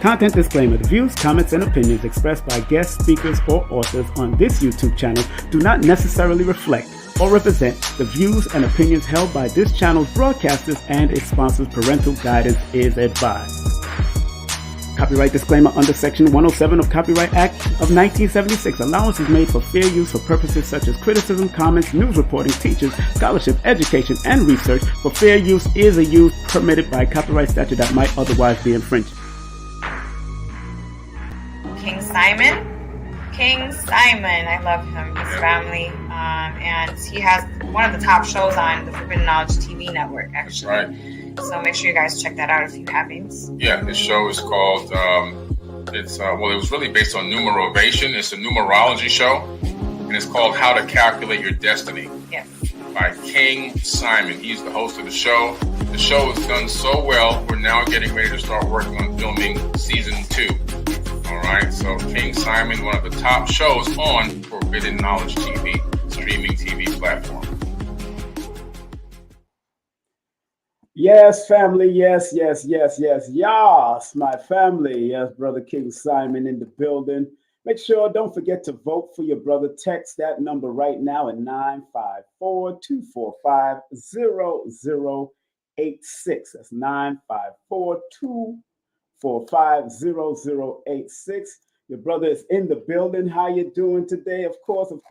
Content disclaimer. The views, comments, and opinions expressed by guest speakers or authors on this YouTube channel do not necessarily reflect or represent the views and opinions held by this channel's broadcasters and its sponsors. Parental guidance is advised. Copyright disclaimer under Section 107 of Copyright Act of 1976. Allowance is made for fair use for purposes such as criticism, comments, news reporting, teachers, scholarship, education, and research. For fair use is a use permitted by copyright statute that might otherwise be infringed. King Simon, I love him, his family, and he has one of the top shows on the Forbidden Knowledge TV network, actually. That's right. So make sure you guys check that out if you haven't. Yeah, this show is called, it was really based on Numerovation. It's a numerology show, and it's called How to Calculate Your Destiny. Yes. By King Simon. He's the host of the show. The show has done so well, we're now getting ready to start working on filming season 2. All right, so King Simon, one of the top shows on Forbidden Knowledge TV, streaming TV platform. Yes, family. Yes, my family. Yes, Brother King Simon in the building. Make sure, don't forget to vote for your brother. Text that number right now at 954-245-0086. That's 954-245-0086. Your brother is in the building. How you doing today? Of course, you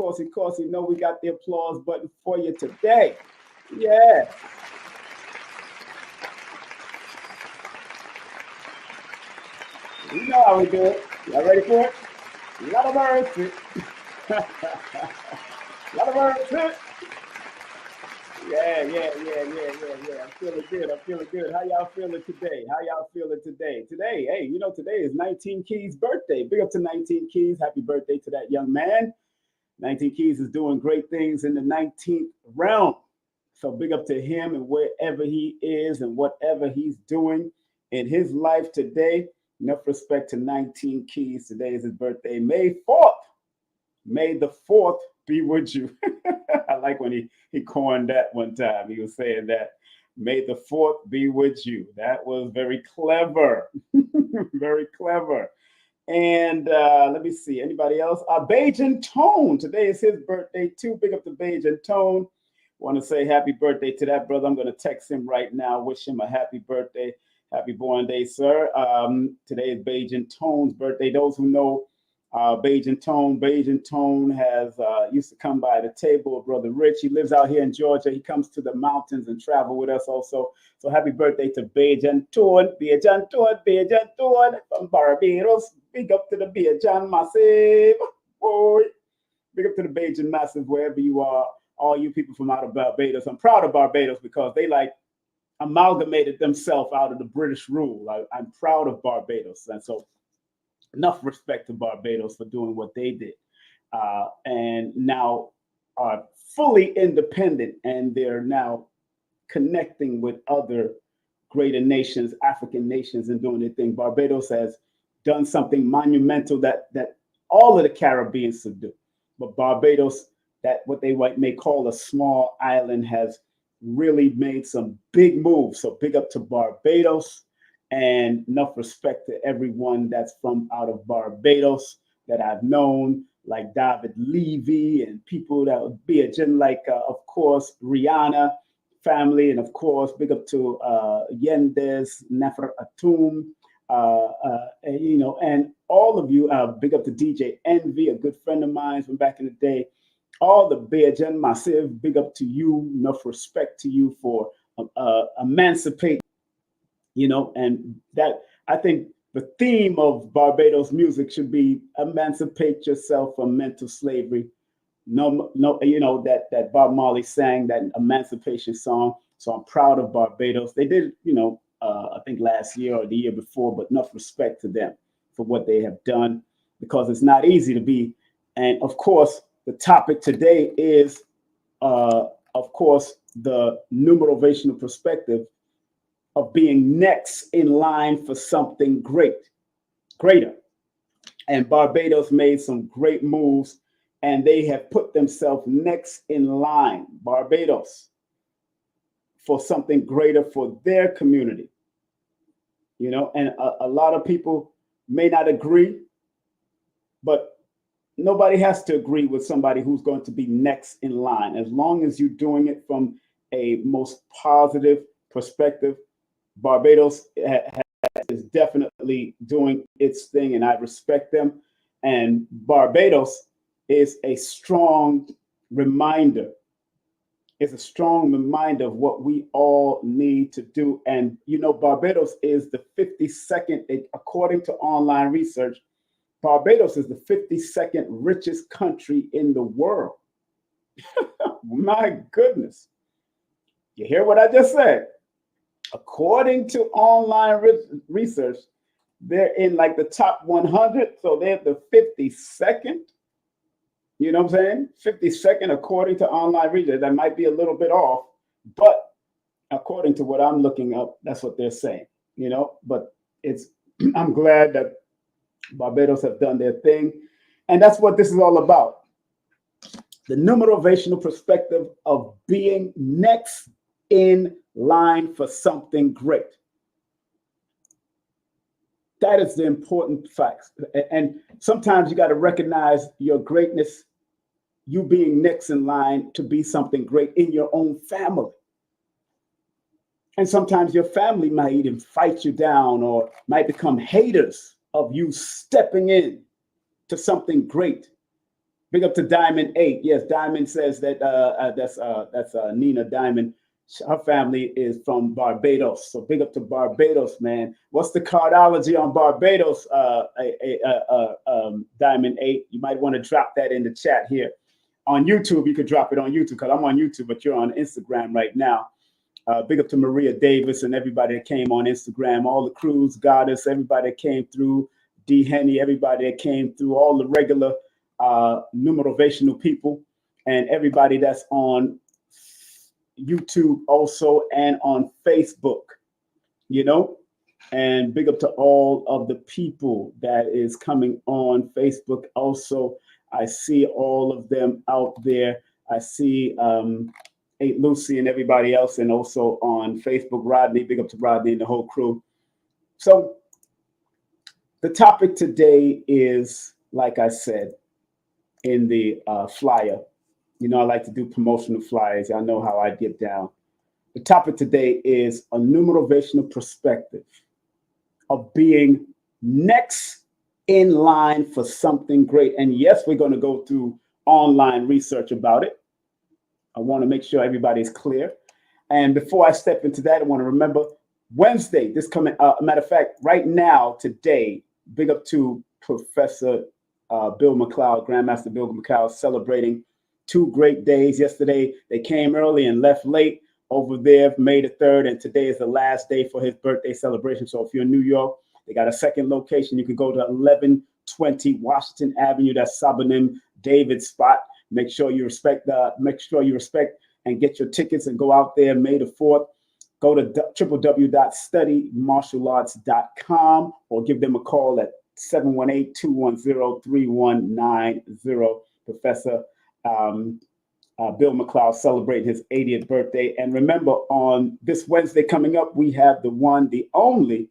know we got the applause button for you today. Yeah. You know how we do it. Y'all ready for it? A lot of mercy. A lot of mercy. Yeah. I'm feeling good. How y'all feeling today? Today, hey, you know, today is 19 Keys' birthday. Big up to 19 Keys. Happy birthday to that young man. 19 Keys is doing great things in the 19th realm. So big up to him and wherever he is and whatever he's doing in his life today. Enough respect to 19 Keys. Today is his birthday, May 4th. May the 4th be with you. I like when he coined that one time. He was saying that, May the 4th be with you. That was very clever. Very clever. And let me see. Anybody else? Bajan Tone. Today is his birthday too. Big up to Bajan Tone. Want to say happy birthday to that brother. I'm going to text him right now. Wish him a happy birthday. Happy born day, sir. Today is Bajan Tone's birthday. Those who know Bajan Tone has used to come by the table of Brother Rich. He lives out here in Georgia. He comes to the mountains and travel with us also. So happy birthday to Bajan Tone from Barbados. Big up to the Bajan Massive. Boy. Big up to the Bajan Massive, wherever you are, all you people from out of Barbados. I'm proud of Barbados because they amalgamated themselves out of the British rule. I'm proud of Barbados. And so enough respect to Barbados for doing what they did. And now are fully independent, and they're now connecting with other greater nations, African nations, and doing their thing. Barbados has done something monumental that all of the Caribbean should do. But Barbados, that what they may call a small island, has really made some big moves. So big up to Barbados, and enough respect to everyone that's from out of Barbados that I've known, like David Levy and people that would be of course, Rihanna family. And of course, big up to Yendes, Nefer Atum, and all of you. Big up to DJ Envy, a good friend of mine from back in the day. All the Bajan Massive, big up to you. Enough respect to you for emancipating, and that I think the theme of Barbados music should be emancipate yourself from mental slavery. No, that Bob Marley sang that emancipation song. So I'm proud of Barbados. They did, I think last year or the year before, but enough respect to them for what they have done, because it's not easy to be. And of course, the topic today is, of course, the numerovational perspective of being next in line for something greater. And Barbados made some great moves, and they have put themselves next in line, Barbados, for something greater for their community. And a lot of people may not agree, but nobody has to agree with somebody who's going to be next in line. As long as you're doing it from a most positive perspective, Barbados is definitely doing its thing, and I respect them. And Barbados is a strong reminder. It's a strong reminder of what we all need to do. And you know, Barbados is the 52nd, according to online research, Barbados is the 52nd richest country in the world. My goodness. You hear what I just said? According to online research, they're in like the top 100. So they're the 52nd. You know what I'm saying? 52nd, according to online research. That might be a little bit off, but according to what I'm looking up, that's what they're saying. You know, but I'm glad that Barbados have done their thing. And that's what this is all about. The numerovational perspective of being next in line for something great. That is the important facts. And sometimes you got to recognize your greatness, you being next in line to be something great in your own family. And sometimes your family might even fight you down or might become haters of you stepping in to something great. Big up to Diamond 8. Yes, Diamond says that that's Nina Diamond. Her family is from Barbados. So big up to Barbados, man. What's the cardology on Barbados, Diamond 8? You might want to drop that in the chat here. On YouTube, you could drop it on YouTube because I'm on YouTube, but you're on Instagram right now. Big up to Maria Davis and everybody that came on Instagram, all the crews, Goddess, everybody that came through, D. Henny, everybody that came through, all the regular numerovational people, and everybody that's on YouTube also and on Facebook, you know, and big up to all of the people that is coming on Facebook also. I see all of them out there. I see Aunt Lucy and everybody else, and also on Facebook, Rodney. Big up to Rodney and the whole crew. So the topic today is, like I said, in the flyer. You know, I like to do promotional flyers. I know how I get down. The topic today is a numerovational perspective of being next in line for something great. And yes, we're going to go through online research about it. I want to make sure everybody's clear. And before I step into that, I want to remember Wednesday, this coming, matter of fact, right now, today, big up to Professor Bill McLeod, Grandmaster Bill McLeod, celebrating 2 great days. Yesterday, they came early and left late over there, May the 3rd, and today is the last day for his birthday celebration. So if you're in New York, they got a second location. You can go to 1120 Washington Avenue. That's Sabanim David's spot. Make sure you respect and get your tickets and go out there May the 4th. Go to www.studymartialarts.com or give them a call at 718-210-3190. Professor Bill McLeod celebrating his 80th birthday. And remember, on this Wednesday coming up, we have the one, the only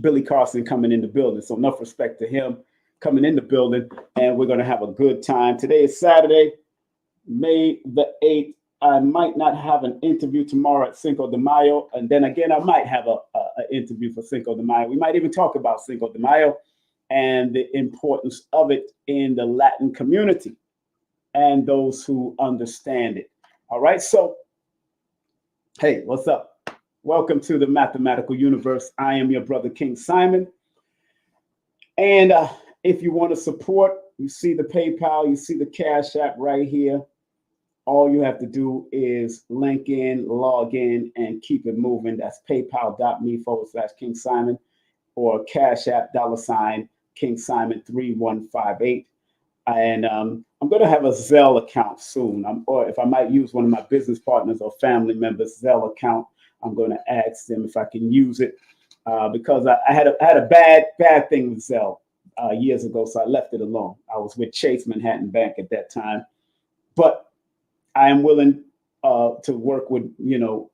Billy Carson coming in the building. So enough respect to him coming in the building, and we're going to have a good time. Today is Saturday, May the 8th. I might not have an interview tomorrow at Cinco de Mayo, and then again, I might have an interview for Cinco de Mayo. We might even talk about Cinco de Mayo and the importance of it in the Latin community and those who understand it. All right, so, hey, what's up? Welcome to the mathematical universe. I am your brother, King Simon. And if you want to support, you see the PayPal, you see the Cash App right here. All you have to do is link in, log in, and keep it moving. That's paypal.me/King Simon or Cash App $King Simon 3158. And I'm going to have a Zelle account soon. Or if I might use one of my business partners or family members' Zelle account, I'm going to ask them if I can use it because I had a bad thing with Zelle years ago, so I left it alone. I was with Chase Manhattan Bank at that time, but I am willing to work with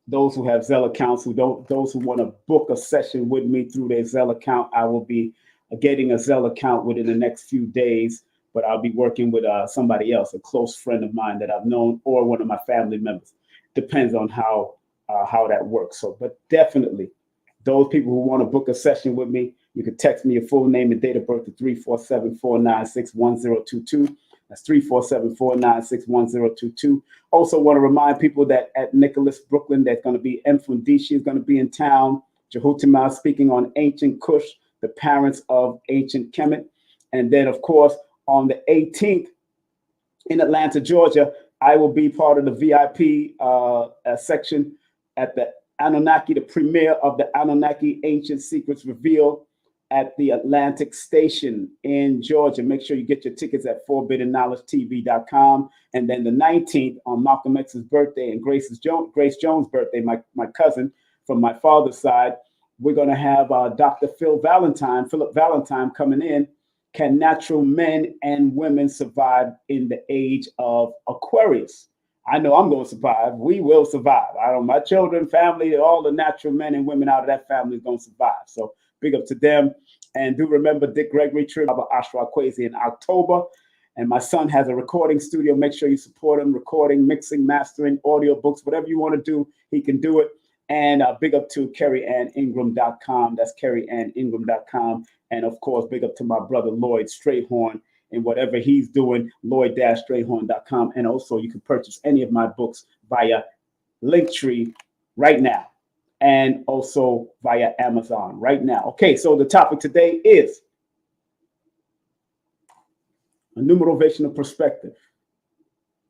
those who have Zelle accounts, those who want to book a session with me through their Zelle account. I will be getting a Zelle account within the next few days. But I'll be working with somebody else, a close friend of mine that I've known, or one of my family members. Depends on how that works. So, but definitely, those people who want to book a session with me, you can text me your full name and date of birth to 347-496-1022. That's 347-496-1022. Also want to remind people that at Nicholas, Brooklyn, there's going to be M. Fundishi is going to be in town. Jehutima speaking on ancient Kush, the parents of ancient Kemet. And then, of course, on the 18th in Atlanta, Georgia, I will be part of the VIP section at the Anunnaki, the premiere of the Anunnaki Ancient Secrets Revealed at the Atlantic Station in Georgia. Make sure you get your tickets at forbiddenknowledgetv.com. And then the 19th on Malcolm X's birthday and Grace Jones' birthday, my cousin from my father's side, we're going to have Dr. Philip Valentine coming in. Can natural men and women survive in the age of Aquarius? I know I'm going to survive. We will survive. I know my children, family, all the natural men and women out of that family is going to survive. So big up to them. And do remember Dick Gregory trip about Ashra Kwesi in October. And my son has a recording studio. Make sure you support him. Recording, mixing, mastering, audio books, whatever you want to do, he can do it. And big up to CarrieAnnIngram.com. That's CarrieAnnIngram.com. And of course, big up to my brother Lloyd Strayhorn and whatever he's doing, Lloyd-Strayhorn.com. And also you can purchase any of my books via Linktree right now. And also via Amazon right now. Okay, so the topic today is a numerovational perspective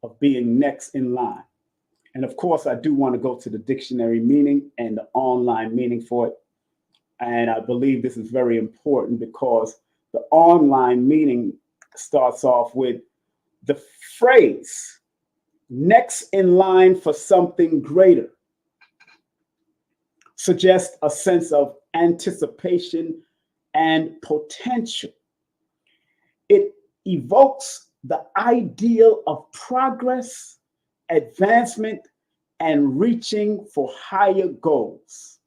of being next in line. And of course, I do want to go to the dictionary meaning and the online meaning for it. And I believe this is very important because the online meaning starts off with the phrase, next in line for something greater, suggests a sense of anticipation and potential. It evokes the ideal of progress, advancement, and reaching for higher goals.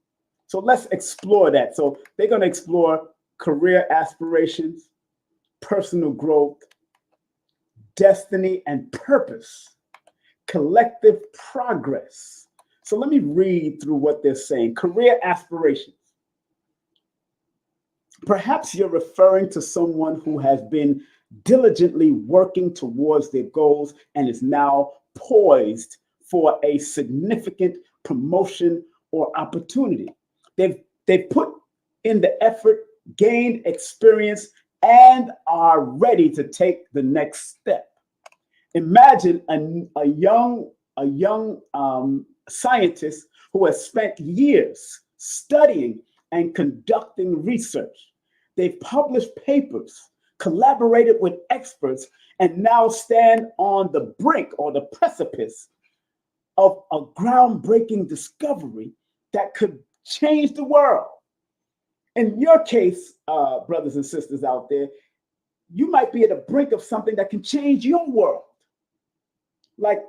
So let's explore that. So they're going to explore career aspirations, personal growth, destiny and purpose, collective progress. So let me read through what they're saying. Career aspirations. Perhaps you're referring to someone who has been diligently working towards their goals and is now poised for a significant promotion or opportunity. They've put in the effort, gained experience, and are ready to take the next step. Imagine a young scientist who has spent years studying and conducting research. They've published papers, collaborated with experts, and now stand on the brink or the precipice of a groundbreaking discovery that could change the world. In your case, brothers and sisters out there, you might be at the brink of something that can change your world. Like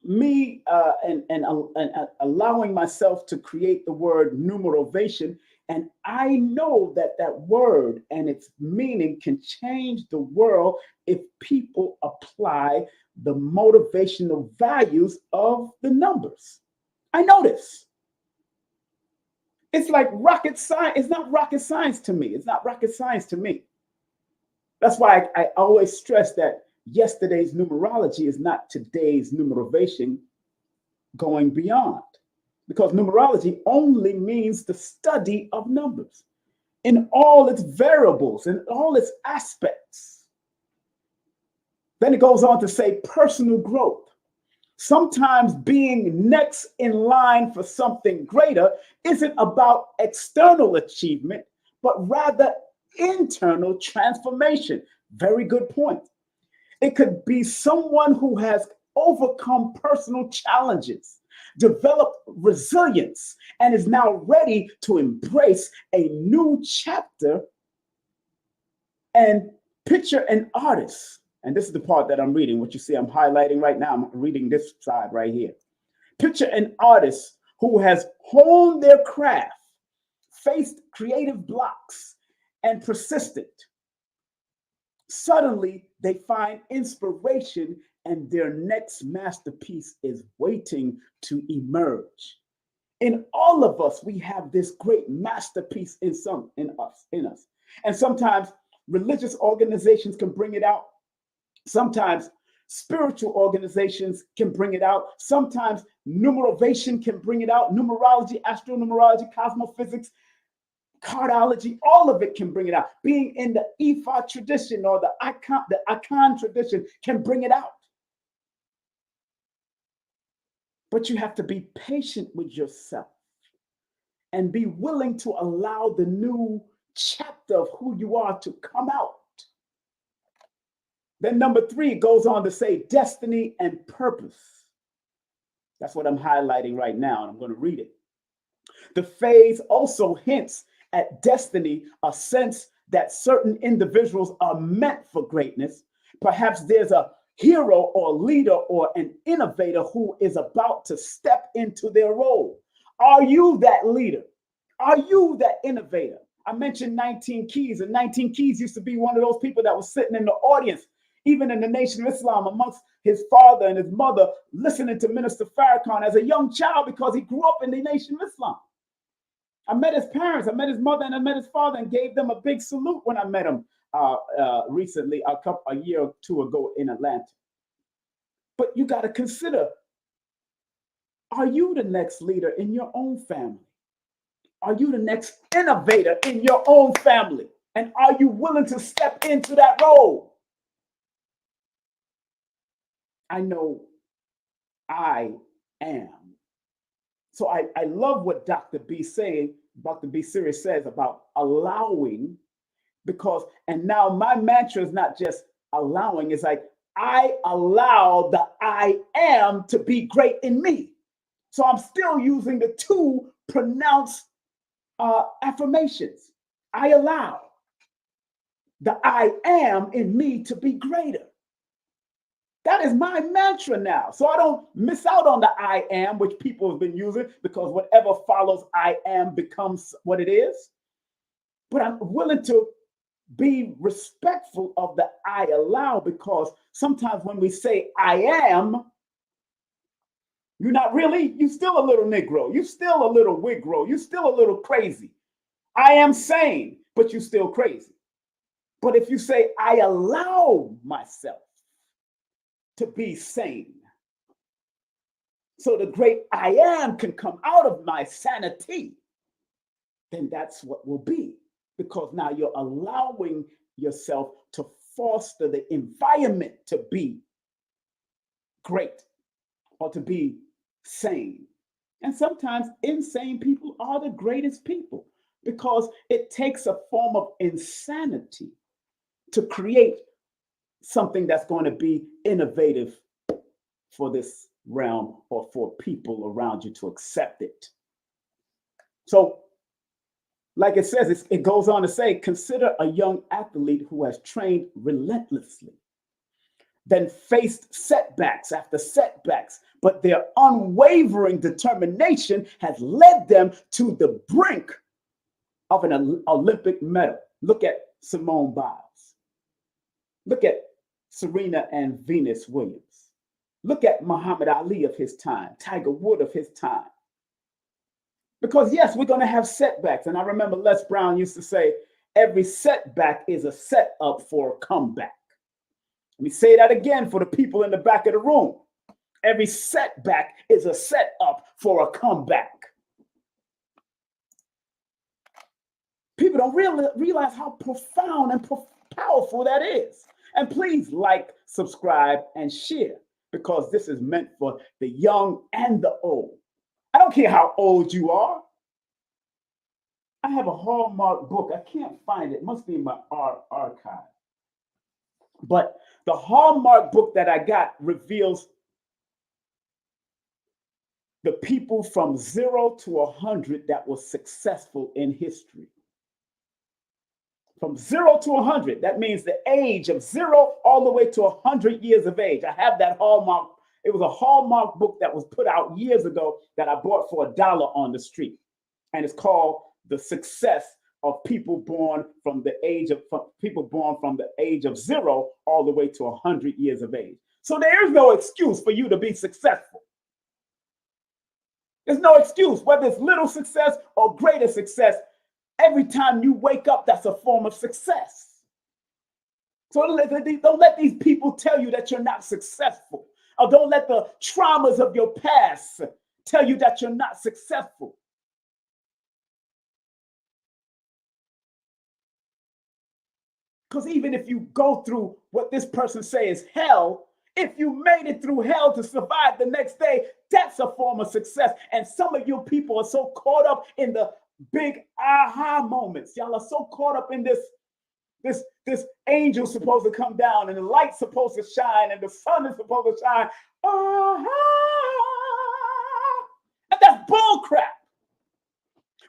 me and allowing myself to create the word numerovation. And I know that that word and its meaning can change the world if people apply the motivational values of the numbers. I know this. It's like rocket science. It's not rocket science to me. It's not rocket science to me. That's why I always stress that yesterday's numerology is not today's numerovation going beyond. Because numerology only means the study of numbers in all its variables, in all its aspects. Then it goes on to say personal growth. Sometimes being next in line for something greater isn't about external achievement, but rather internal transformation. Very good point. It could be someone who has overcome personal challenges, developed resilience, and is now ready to embrace a new chapter. And picture an artist. And this is the part that I'm reading. What you see I'm highlighting right now, I'm reading this side right here. Picture an artist who has honed their craft, faced creative blocks, and persistent. Suddenly, they find inspiration and their next masterpiece is waiting to emerge. In all of us, we have this great masterpiece in us. And sometimes religious organizations can bring it out. Sometimes spiritual organizations can bring it out. Sometimes numerovation can bring it out. Numerology, astronumerology, cosmophysics, cardiology, all of it can bring it out. Being in the Ifa tradition or the Akan tradition can bring it out. But you have to be patient with yourself and be willing to allow the new chapter of who you are to come out. Then number 3 goes on to say destiny and purpose. That's what I'm highlighting right now, and I'm going to read it. The phase also hints at destiny, a sense that certain individuals are meant for greatness. Perhaps there's a hero or leader or an innovator who is about to step into their role. Are you that leader? Are you that innovator? I mentioned 19 Keys, and 19 Keys used to be one of those people that was sitting in the audience, even in the Nation of Islam, amongst his father and his mother, listening to Minister Farrakhan as a young child because he grew up in the Nation of Islam. I met his parents, I met his mother, and I met his father and gave them a big salute when I met him recently, a year or two ago in Atlanta. But you got to consider, are you the next leader in your own family? Are you the next innovator in your own family? And are you willing to step into that role? I know I am. So I love what Dr. B Series says about allowing, because, and now my mantra is not just allowing, it's like, I allow the I am to be great in me. So I'm still using the 2 pronounced affirmations. I allow the I am in me to be greater. That is my mantra now. So I don't miss out on the I am, which people have been using, because whatever follows I am becomes what it is. But I'm willing to be respectful of the I allow, because sometimes when we say I am, you're not really, you're still a little Negro, you're still a little Wigro, you're still a little crazy. I am sane, but you're still crazy. But if you say, I allow myself to be sane, so the great I am can come out of my sanity, then that's what will be. Because now you're allowing yourself to foster the environment to be great or to be sane. And sometimes insane people are the greatest people, because it takes a form of insanity to create something that's going to be innovative for this realm or for people around you to accept it. So, like it says, it goes on to say, consider a young athlete who has trained relentlessly, then faced setbacks after setbacks, but their unwavering determination has led them to the brink of an Olympic medal. Look at Simone Biles. Look at Serena and Venus Williams. Look at Muhammad Ali of his time, Tiger Woods of his time. Because yes, we're going to have setbacks. And I remember Les Brown used to say, every setback is a setup for a comeback. Let me say that again for the people in the back of the room. Every setback is a setup for a comeback. People don't realize how profound and powerful that is. And please like, subscribe, and share, because this is meant for the young and the old. I don't care how old you are. I have a Hallmark book. I can't find it. It must be in my archive. But the Hallmark book that I got reveals the people from 0 to 100 that was successful in history. From 0 to 100, that means the age of 0 all the way to 100 years of age. I have that Hallmark. It was a Hallmark book that was put out years ago that I bought for $1 on the street. And it's called The Success of people born from the age of 0 all the way to 100 years of age. So there is no excuse for you to be successful. There's no excuse, whether it's little success or greater success. Every time you wake up, that's a form of success. So don't let these people tell you that you're not successful, or don't let the traumas of your past tell you that you're not successful. Because even if you go through what this person says is hell, if you made it through hell to survive the next day, that's a form of success. And some of you people are so caught up in the big aha moments. Y'all are so caught up in this angel's supposed to come down and the light's supposed to shine and the sun is supposed to shine. And that's bull crap.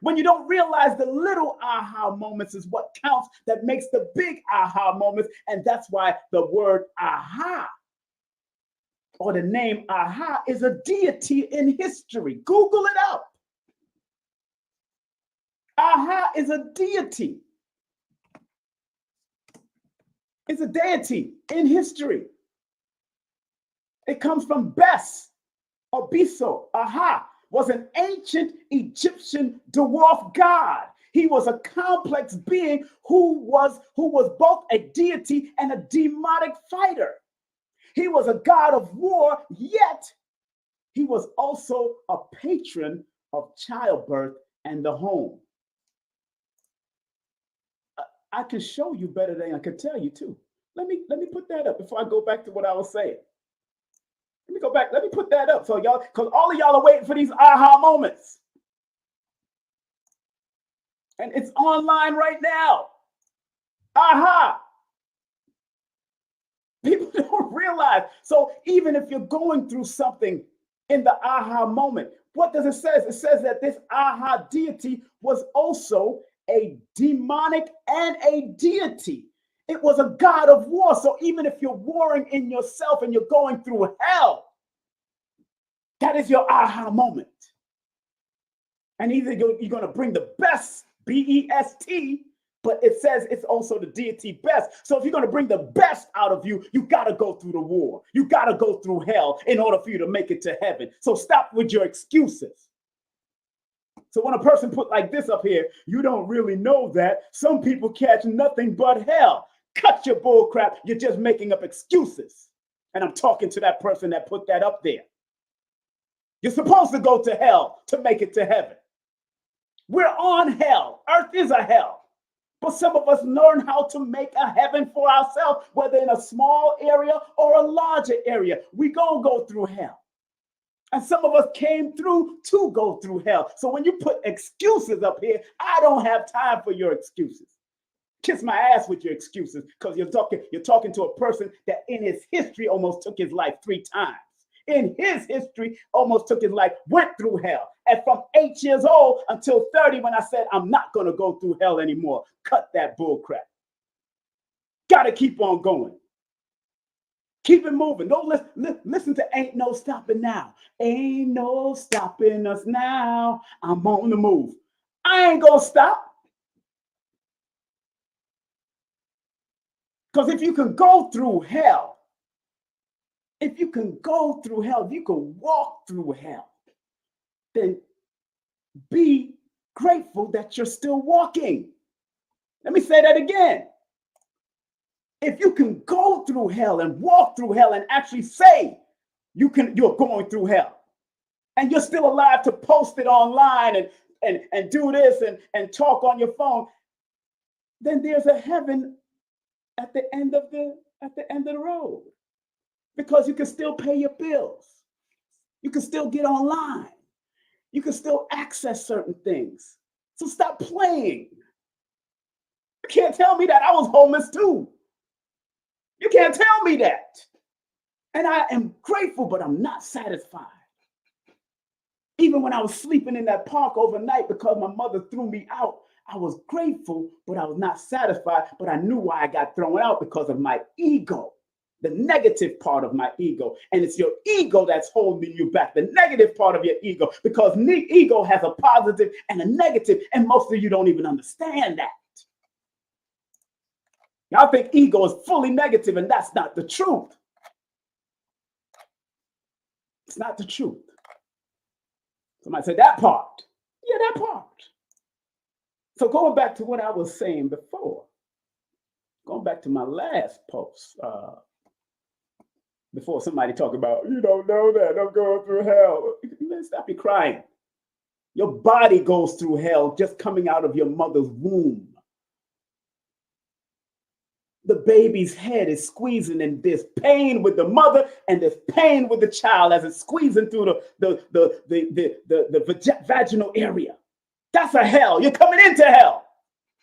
When you don't realize the little aha moments is what counts, that makes the big aha moments. And that's why the word aha, or the name aha, is a deity in history. Google it up. Aha is a deity. It's a deity in history. It comes from Bes or Biso. Aha was an ancient Egyptian dwarf god. He was a complex being who was both a deity and a demonic fighter. He was a god of war, yet he was also a patron of childbirth and the home. I can show you better than I can tell you too. Let me put that up before I go back to what I was saying. Let me go back. Let me put that up. So y'all, because all of y'all are waiting for these aha moments. And it's online right now. Aha. People don't realize. So even if you're going through something in the aha moment, what does it say? It says that this aha deity was also a demonic and a deity. It was a god of war. So even if you're warring in yourself and you're going through hell, that is your aha moment. And either you're going to bring the best, B-E-S-T, but it says it's also the deity best. So if you're going to bring the best out of you, you got to go through the war. You got to go through hell in order for you to make it to heaven. So stop with your excuses. So when a person put like this up here, you don't really know that some people catch nothing but hell. Cut your bull crap. You're just making up excuses. And I'm talking to that person that put that up there. You're supposed to go to hell to make it to heaven. We're on hell. Earth is a hell. But some of us learn how to make a heaven for ourselves, whether in a small area or a larger area. We gonna go through hell. And some of us came through to go through hell. So when you put excuses up here, I don't have time for your excuses. Kiss my ass with your excuses, because you're talking to a person that in his history almost took his life 3 times. In his history, almost took his life, went through hell. And from 8 years old until 30, when I said, I'm not going to go through hell anymore. Cut that bull crap. Got to keep on going. Keep it moving. Don't listen to Ain't No Stopping Now. Ain't no stopping us now. I'm on the move. I ain't going to stop. Because if you can go through hell, if you can walk through hell, then be grateful that you're still walking. Let me say that again. If you can go through hell and walk through hell and actually say you're going through hell, and you're still alive to post it online and do this and talk on your phone, then there's a heaven at the end of the road. Because you can still pay your bills. You can still get online. You can still access certain things. So stop playing. You can't tell me that. I was homeless too. You can't tell me that. And I am grateful, but I'm not satisfied. Even when I was sleeping in that park overnight because my mother threw me out, I was grateful, but I was not satisfied. But I knew why I got thrown out, because of my ego. The negative part of my ego. And it's your ego that's holding you back, the negative part of your ego, because ego has a positive and a negative, and most of you don't even understand that. Y'all think ego is fully negative, and that's not the truth. It's not the truth. Somebody said that part. Yeah, that part. So going back to what I was saying before, going back to my last post, before somebody talk about, you don't know that, I'm going through hell. Man, stop your crying. Your body goes through hell just coming out of your mother's womb. The baby's head is squeezing, and there's pain with the mother and there's pain with the child as it's squeezing through the vaginal area. That's a hell. You're coming into hell.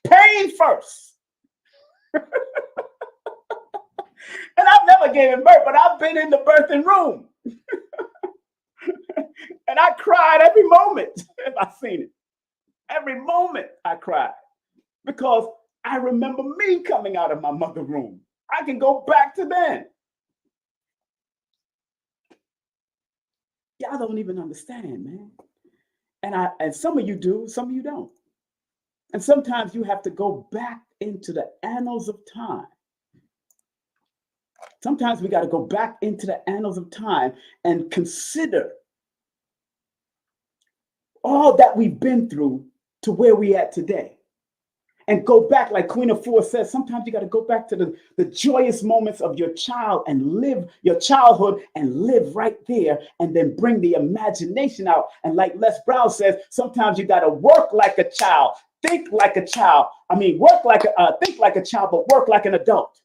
Pain first. And I've never given birth, but I've been in the birthing room. And I cried every moment if I seen it. Every moment I cried because I remember me coming out of my mother's room. I can go back to then. Y'all don't even understand, man. And some of you do, some of you don't. And sometimes you have to go back into the annals of time. Sometimes we got to go back into the annals of time and consider all that we've been through to where we at today. And go back, like Queen of Four says, sometimes you got to go back to the joyous moments of your child and live your childhood and live right there, and then bring the imagination out. And like Les Brown says, sometimes you got to work like a child, think like a child. Think like a child, but work like an adult.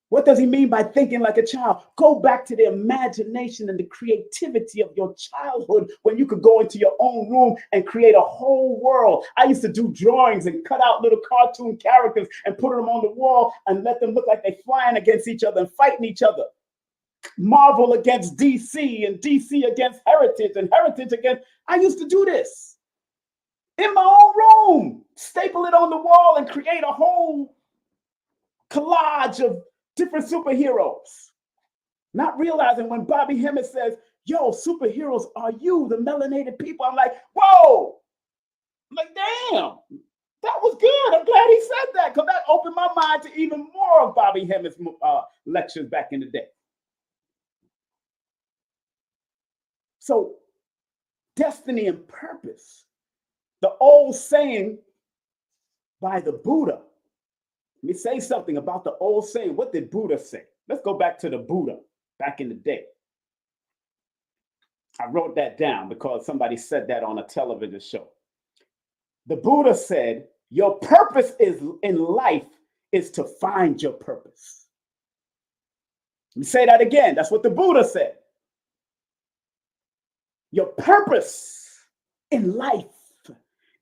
What does he mean by thinking like a child? Go back to the imagination and the creativity of your childhood when you could go into your own room and create a whole world. I used to do drawings and cut out little cartoon characters and put them on the wall and let them look like they're flying against each other and fighting each other. Marvel against DC and DC against Heritage and Heritage against... I used to do this in my own room, staple it on the wall and create a whole collage of different superheroes, not realizing when Bobby Hemmett says, yo, superheroes are you, the melanated people. I'm like, whoa, I'm like, damn, that was good. I'm glad he said that, because that opened my mind to even more of Bobby Hemmett's lectures back in the day. So destiny and purpose, the old saying by the Buddha. Let me say something about the old saying. What did Buddha say? Let's go back to the Buddha back in the day. I wrote that down because somebody said that on a television show. The Buddha said, your purpose is in life is to find your purpose. Let me say that again. That's what the Buddha said. Your purpose in life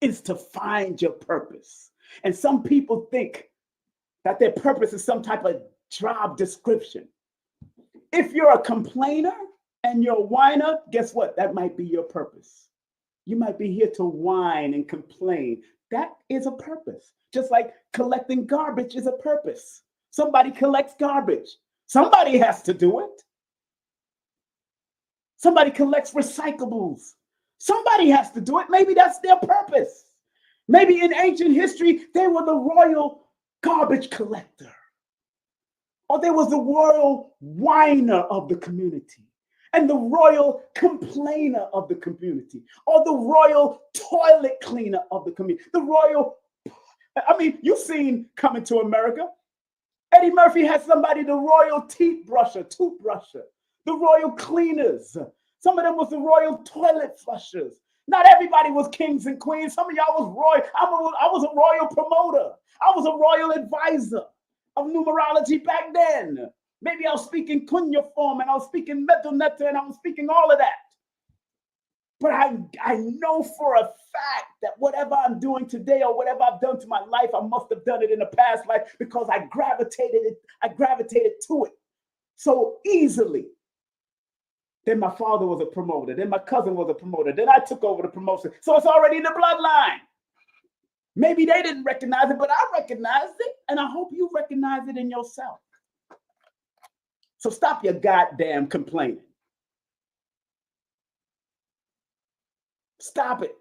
is to find your purpose. And some people think that their purpose is some type of job description. If you're a complainer and you're a whiner, guess what? That might be your purpose. You might be here to whine and complain. That is a purpose. Just like collecting garbage is a purpose. Somebody collects garbage. Somebody has to do it. Somebody collects recyclables. Somebody has to do it. Maybe that's their purpose. Maybe in ancient history, they were the royal garbage collector, or there was the royal whiner of the community, and the royal complainer of the community, or the royal toilet cleaner of the community, the royal, you've seen Coming to America. Eddie Murphy had somebody, the royal toothbrusher, the royal cleaners. Some of them was the royal toilet flushers. Not everybody was kings and queens. Some of y'all was royal. I was a royal promoter. I was a royal advisor of numerology back then. Maybe I was speaking cuneiform and I was speaking metal netta and I was speaking all of that. But I know for a fact that whatever I'm doing today or whatever I've done to my life, I must have done it in a past life because I gravitated to it so easily. Then my father was a promoter. Then my cousin was a promoter. Then I took over the promotion. So it's already in the bloodline. Maybe they didn't recognize it, but I recognized it. And I hope you recognize it in yourself. So stop your goddamn complaining. Stop it.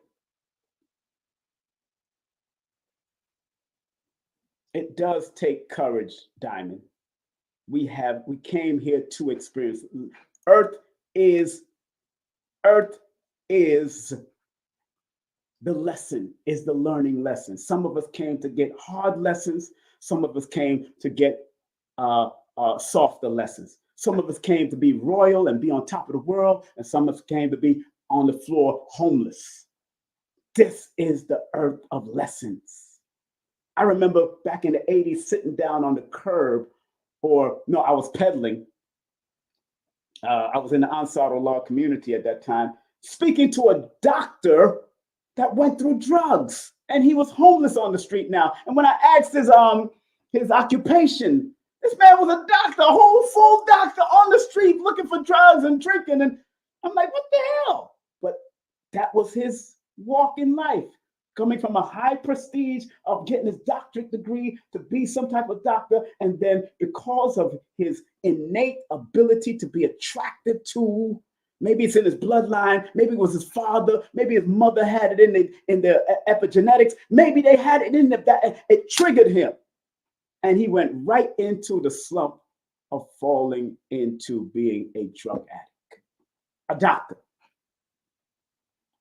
It does take courage, Diamond. We came here to experience. Earth is the lesson, is the learning lesson. Some of us came to get hard lessons. Some of us came to get softer lessons. Some of us came to be royal and be on top of the world, and some of us came to be on the floor homeless. This is the earth of lessons. I remember back in the 80s sitting down on the curb, or no, I was pedaling. I was in the Ansar Allah community at that time, speaking to a doctor that went through drugs, and he was homeless on the street now. And when I asked his occupation, this man was a doctor, a whole full doctor on the street looking for drugs and drinking. And I'm like, what the hell? But that was his walk in life, coming from a high prestige of getting his doctorate degree to be some type of doctor. And then because of his innate ability to be attracted to, maybe it's in his bloodline, maybe it was his father, maybe his mother had it in the epigenetics, maybe they had it in that it triggered him. And he went right into the slump of falling into being a drug addict, a doctor.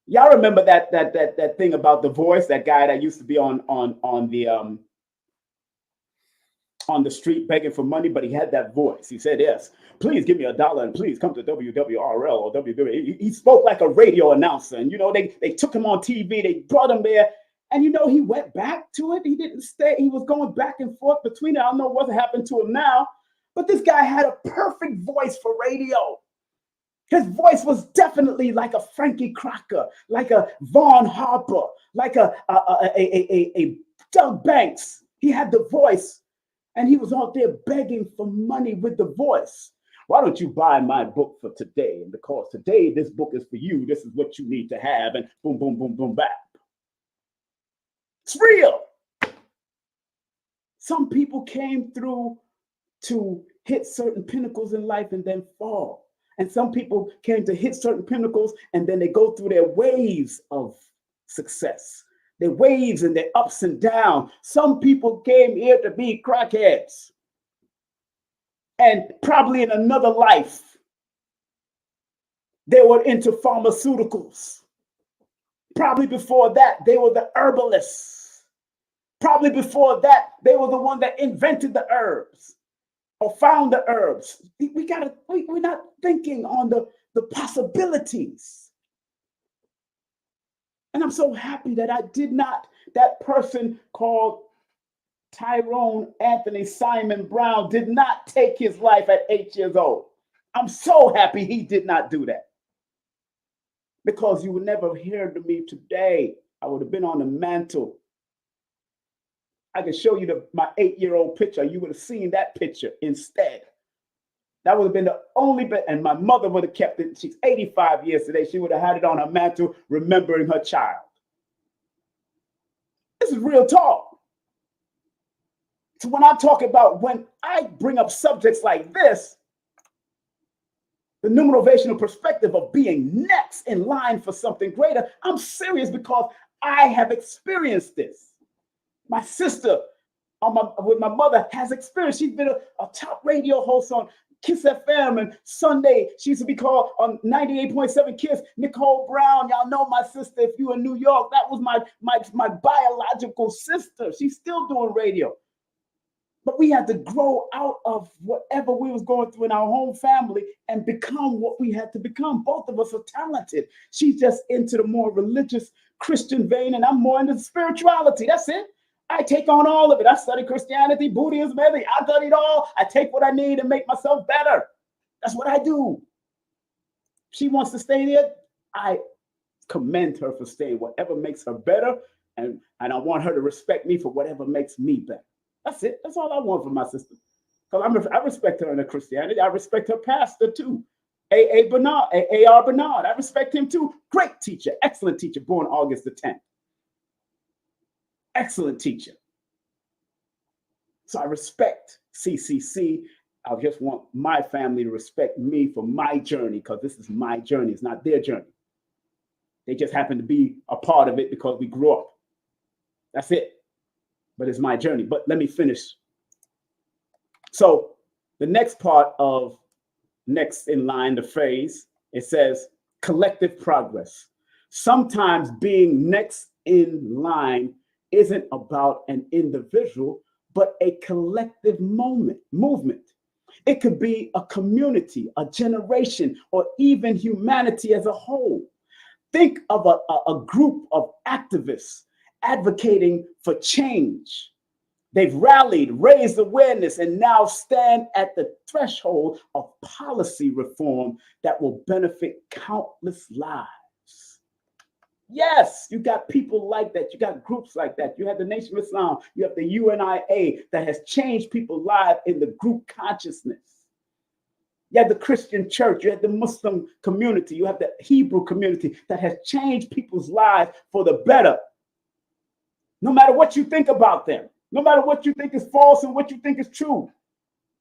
Y'all remember that thing about The Voice, that guy that used to be on the street begging for money, but he had that voice. He said, yes, please give me $1 and please come to WWRL or WW. He spoke like a radio announcer. And, they took him on TV. They brought him there. And, he went back to it. He didn't stay. He was going back and forth between it. I don't know what happened to him now. But this guy had a perfect voice for radio. His voice was definitely like a Frankie Crocker, like a Vaughn Harper, like a Doug Banks. He had the voice, and he was out there begging for money with the voice. Why don't you buy my book for today? And because today this book is for you, this is what you need to have, and boom, boom, boom, boom, bap. It's real. Some people came through to hit certain pinnacles in life and then fall. And some people came to hit certain pinnacles and then they go through their waves of success, their waves and their ups and downs. Some people came here to be crackheads. And probably in another life, they were into pharmaceuticals. Probably before that, they were the herbalists. Probably before that, they were the one that invented the herbs or found the herbs. We're not thinking on the possibilities. And I'm so happy that that person called Tyrone Anthony Simon Brown did not take his life at 8 years old. I'm so happy he did not do that. Because you would never hear to me today. I would have been on the mantle. I can show you my 8-year-old picture. You would have seen that picture instead. That would have been the only bit, and my mother would have kept it. She's 85 years today. She would have had it on her mantle, remembering her child. This is real talk. So when I bring up subjects like this, the numerovational perspective of being next in line for something greater, I'm serious because I have experienced this. My sister with my mother has experienced. She's been a top radio host on Kiss FM, and Sunday she used to be called on 98.7 Kiss. Nicole Brown, y'all know my sister. If you in New York, that was my biological sister. She's still doing radio. But we had to grow out of whatever we was going through in our home family and become what we had to become. Both of us are talented. She's just into the more religious Christian vein, and I'm more into spirituality. That's it. I take on all of it. I study Christianity, Buddhism, everything. I study it all. I take what I need and make myself better. That's what I do. She wants to stay there. I commend her for staying. Whatever makes her better, and I want her to respect me for whatever makes me better. That's it. That's all I want from my sister. Because I respect her in her Christianity. I respect her pastor too. A.R. Bernard. I respect him too. Great teacher. Excellent teacher. Born August the 10th. Excellent teacher. So I respect CCC. I just want my family to respect me for my journey, because this is my journey. It's not their journey. They just happen to be a part of it because we grew up. That's it. But it's my journey. But let me finish. So the next part of next in line, the phrase, it says collective progress. Sometimes being next in line isn't about an individual, but a collective movement. It could be a community, a generation, or even humanity as a whole. Think of a group of activists advocating for change. They've rallied, raised awareness, and now stand at the threshold of policy reform that will benefit countless lives. Yes, you got people like that. You got groups like that. You have the Nation of Islam. You have the UNIA that has changed people's lives in the group consciousness. You have the Christian church. You have the Muslim community. You have the Hebrew community that has changed people's lives for the better. No matter what you think about them, no matter what you think is false and what you think is true.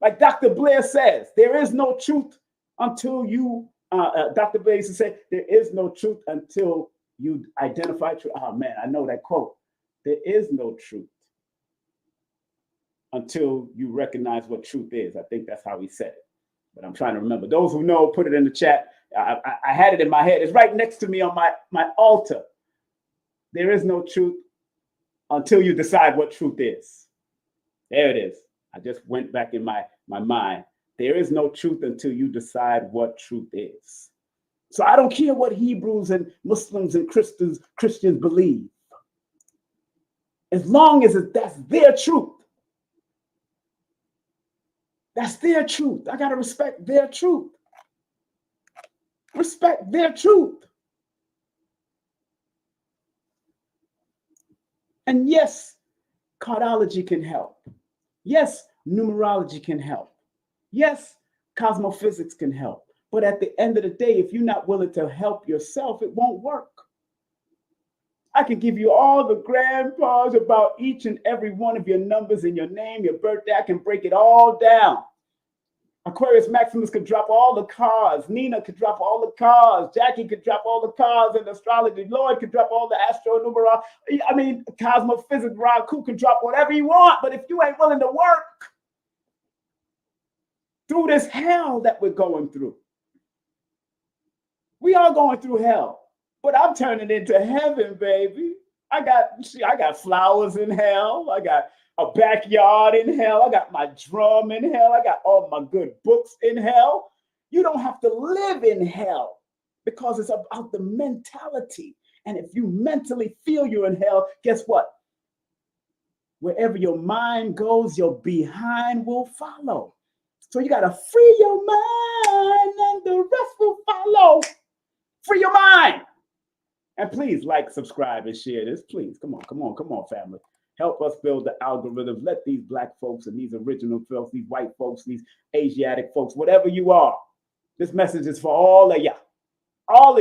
Like Dr. Blair says, there is no truth until you, Dr. Blair used to say, there is no truth until you identify truth. Oh man, I know that quote. There is no truth until you recognize what truth is. I think that's how he said it. But I'm trying to remember. Those who know, put it in the chat. I had it in my head. It's right next to me on my altar. There is no truth until you decide what truth is. There it is. I just went back in my mind. There is no truth until you decide what truth is. So I don't care what Hebrews and Muslims and Christians believe. As long as that's their truth. That's their truth. I got to respect their truth. Respect their truth. And yes, cardology can help. Yes, numerology can help. Yes, cosmophysics can help. But at the end of the day, if you're not willing to help yourself, it won't work. I can give you all the grandpas about each and every one of your numbers and your name, your birthday. I can break it all down. Aquarius Maximus could drop all the cards. Nina could drop all the cards. Jackie could drop all the cards in astrology. Lloyd could drop all the astronumerology. I mean, cosmophysics, Raku could drop whatever you want. But if you ain't willing to work through this hell that we're going through, we are going through hell. But I'm turning into heaven, baby. I got flowers in hell. I got a backyard in hell. I got my drum in hell. I got all my good books in hell. You don't have to live in hell because it's about the mentality. And if you mentally feel you're in hell, guess what? Wherever your mind goes, your behind will follow. So you got to free your mind and the rest will follow. Free your mind. And please like, subscribe, and share this. Please, come on, family. Help us build the algorithm. Let these Black folks and these original folks, these white folks, these Asiatic folks, whatever you are, this message is for all of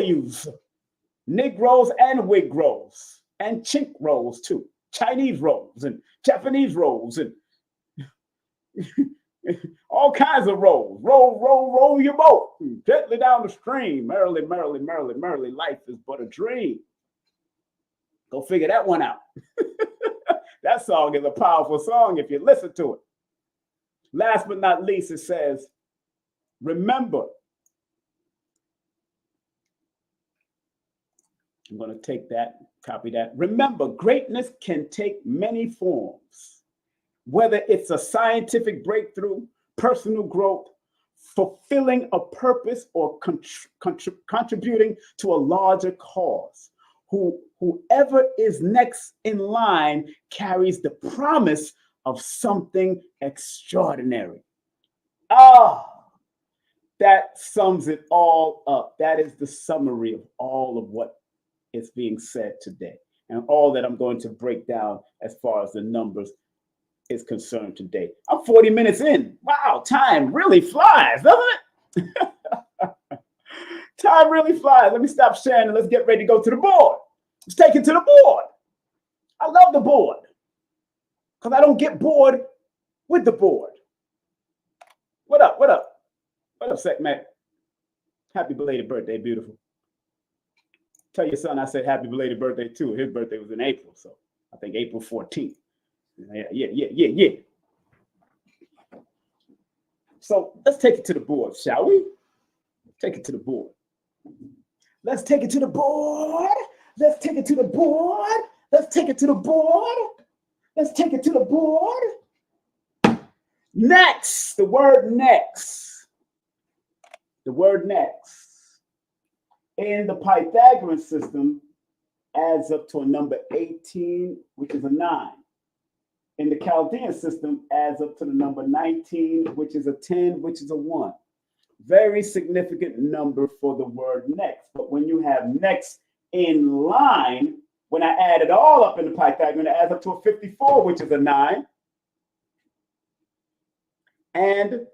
you, Negroes and Wigros, and Chink rolls too, Chinese rolls and Japanese rolls and all kinds of rolls. Roll your boat gently down the stream. Merrily, life is but a dream. Go figure that one out. That song is a powerful song if you listen to it. Last but not least, it says, remember. I'm going to take that, copy that. Remember, greatness can take many forms. Whether it's a scientific breakthrough, personal growth, fulfilling a purpose, or contributing to a larger cause. Whoever is next in line carries the promise of something extraordinary. That sums it all up. That is the summary of all of what is being said today and all that I'm going to break down as far as the numbers is concerned today. I'm 40 minutes in. Wow, time really flies, doesn't it? Time really flies. Let me stop sharing and let's get ready to go to the board. Let's take it to the board. I love the board because I don't get bored with the board. What up? What up? What up, Sec Mac? Happy belated birthday, beautiful. Tell your son I said happy belated birthday too. His birthday was in April, so I think April 14th. Yeah. So let's take it to the board, shall we? Take it to the board. Let's take it to the board. Let's take it to the board. Let's take it to the board. Let's take it to the board. Next, the word next. The word next in the Pythagorean system adds up to a number 18, which is a 9. In the Chaldean system adds up to the number 19, which is a 10, which is a 1. Very significant number for the word next. But when you have next in line, when I add it all up in the Pythagorean, it adds up to a 54, which is a 9. And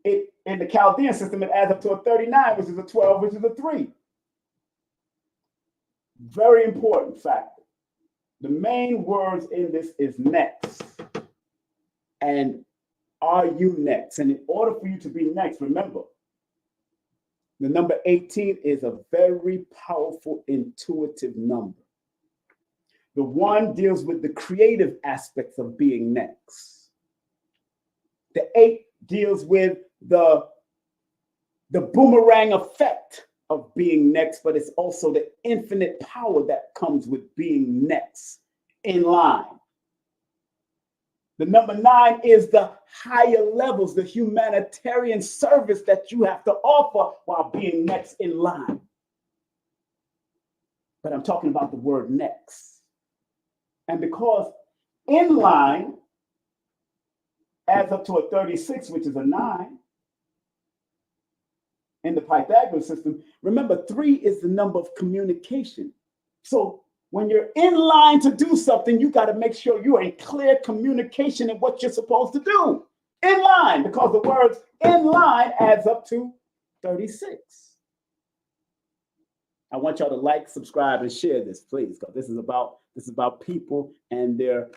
it in the Chaldean system, it adds up to a 39, which is a 12, which is a 3. Very important factor. The main words in this is next. And are you next? And in order for you to be next, remember, the number 18 is a very powerful, intuitive number. The 1 deals with the creative aspects of being next. The 8 deals with the boomerang effect of being next, but it's also the infinite power that comes with being next in line. The number 9 is the higher levels, the humanitarian service that you have to offer while being next in line. But I'm talking about the word next. And because in line adds up to a 36, which is a 9, in the Pythagorean system, remember 3 is the number of communication. So when you're in line to do something, you got to make sure you're in clear communication in what you're supposed to do. In line, because the words in line adds up to 36. I want y'all to like, subscribe, and share this, please, because this is about people and their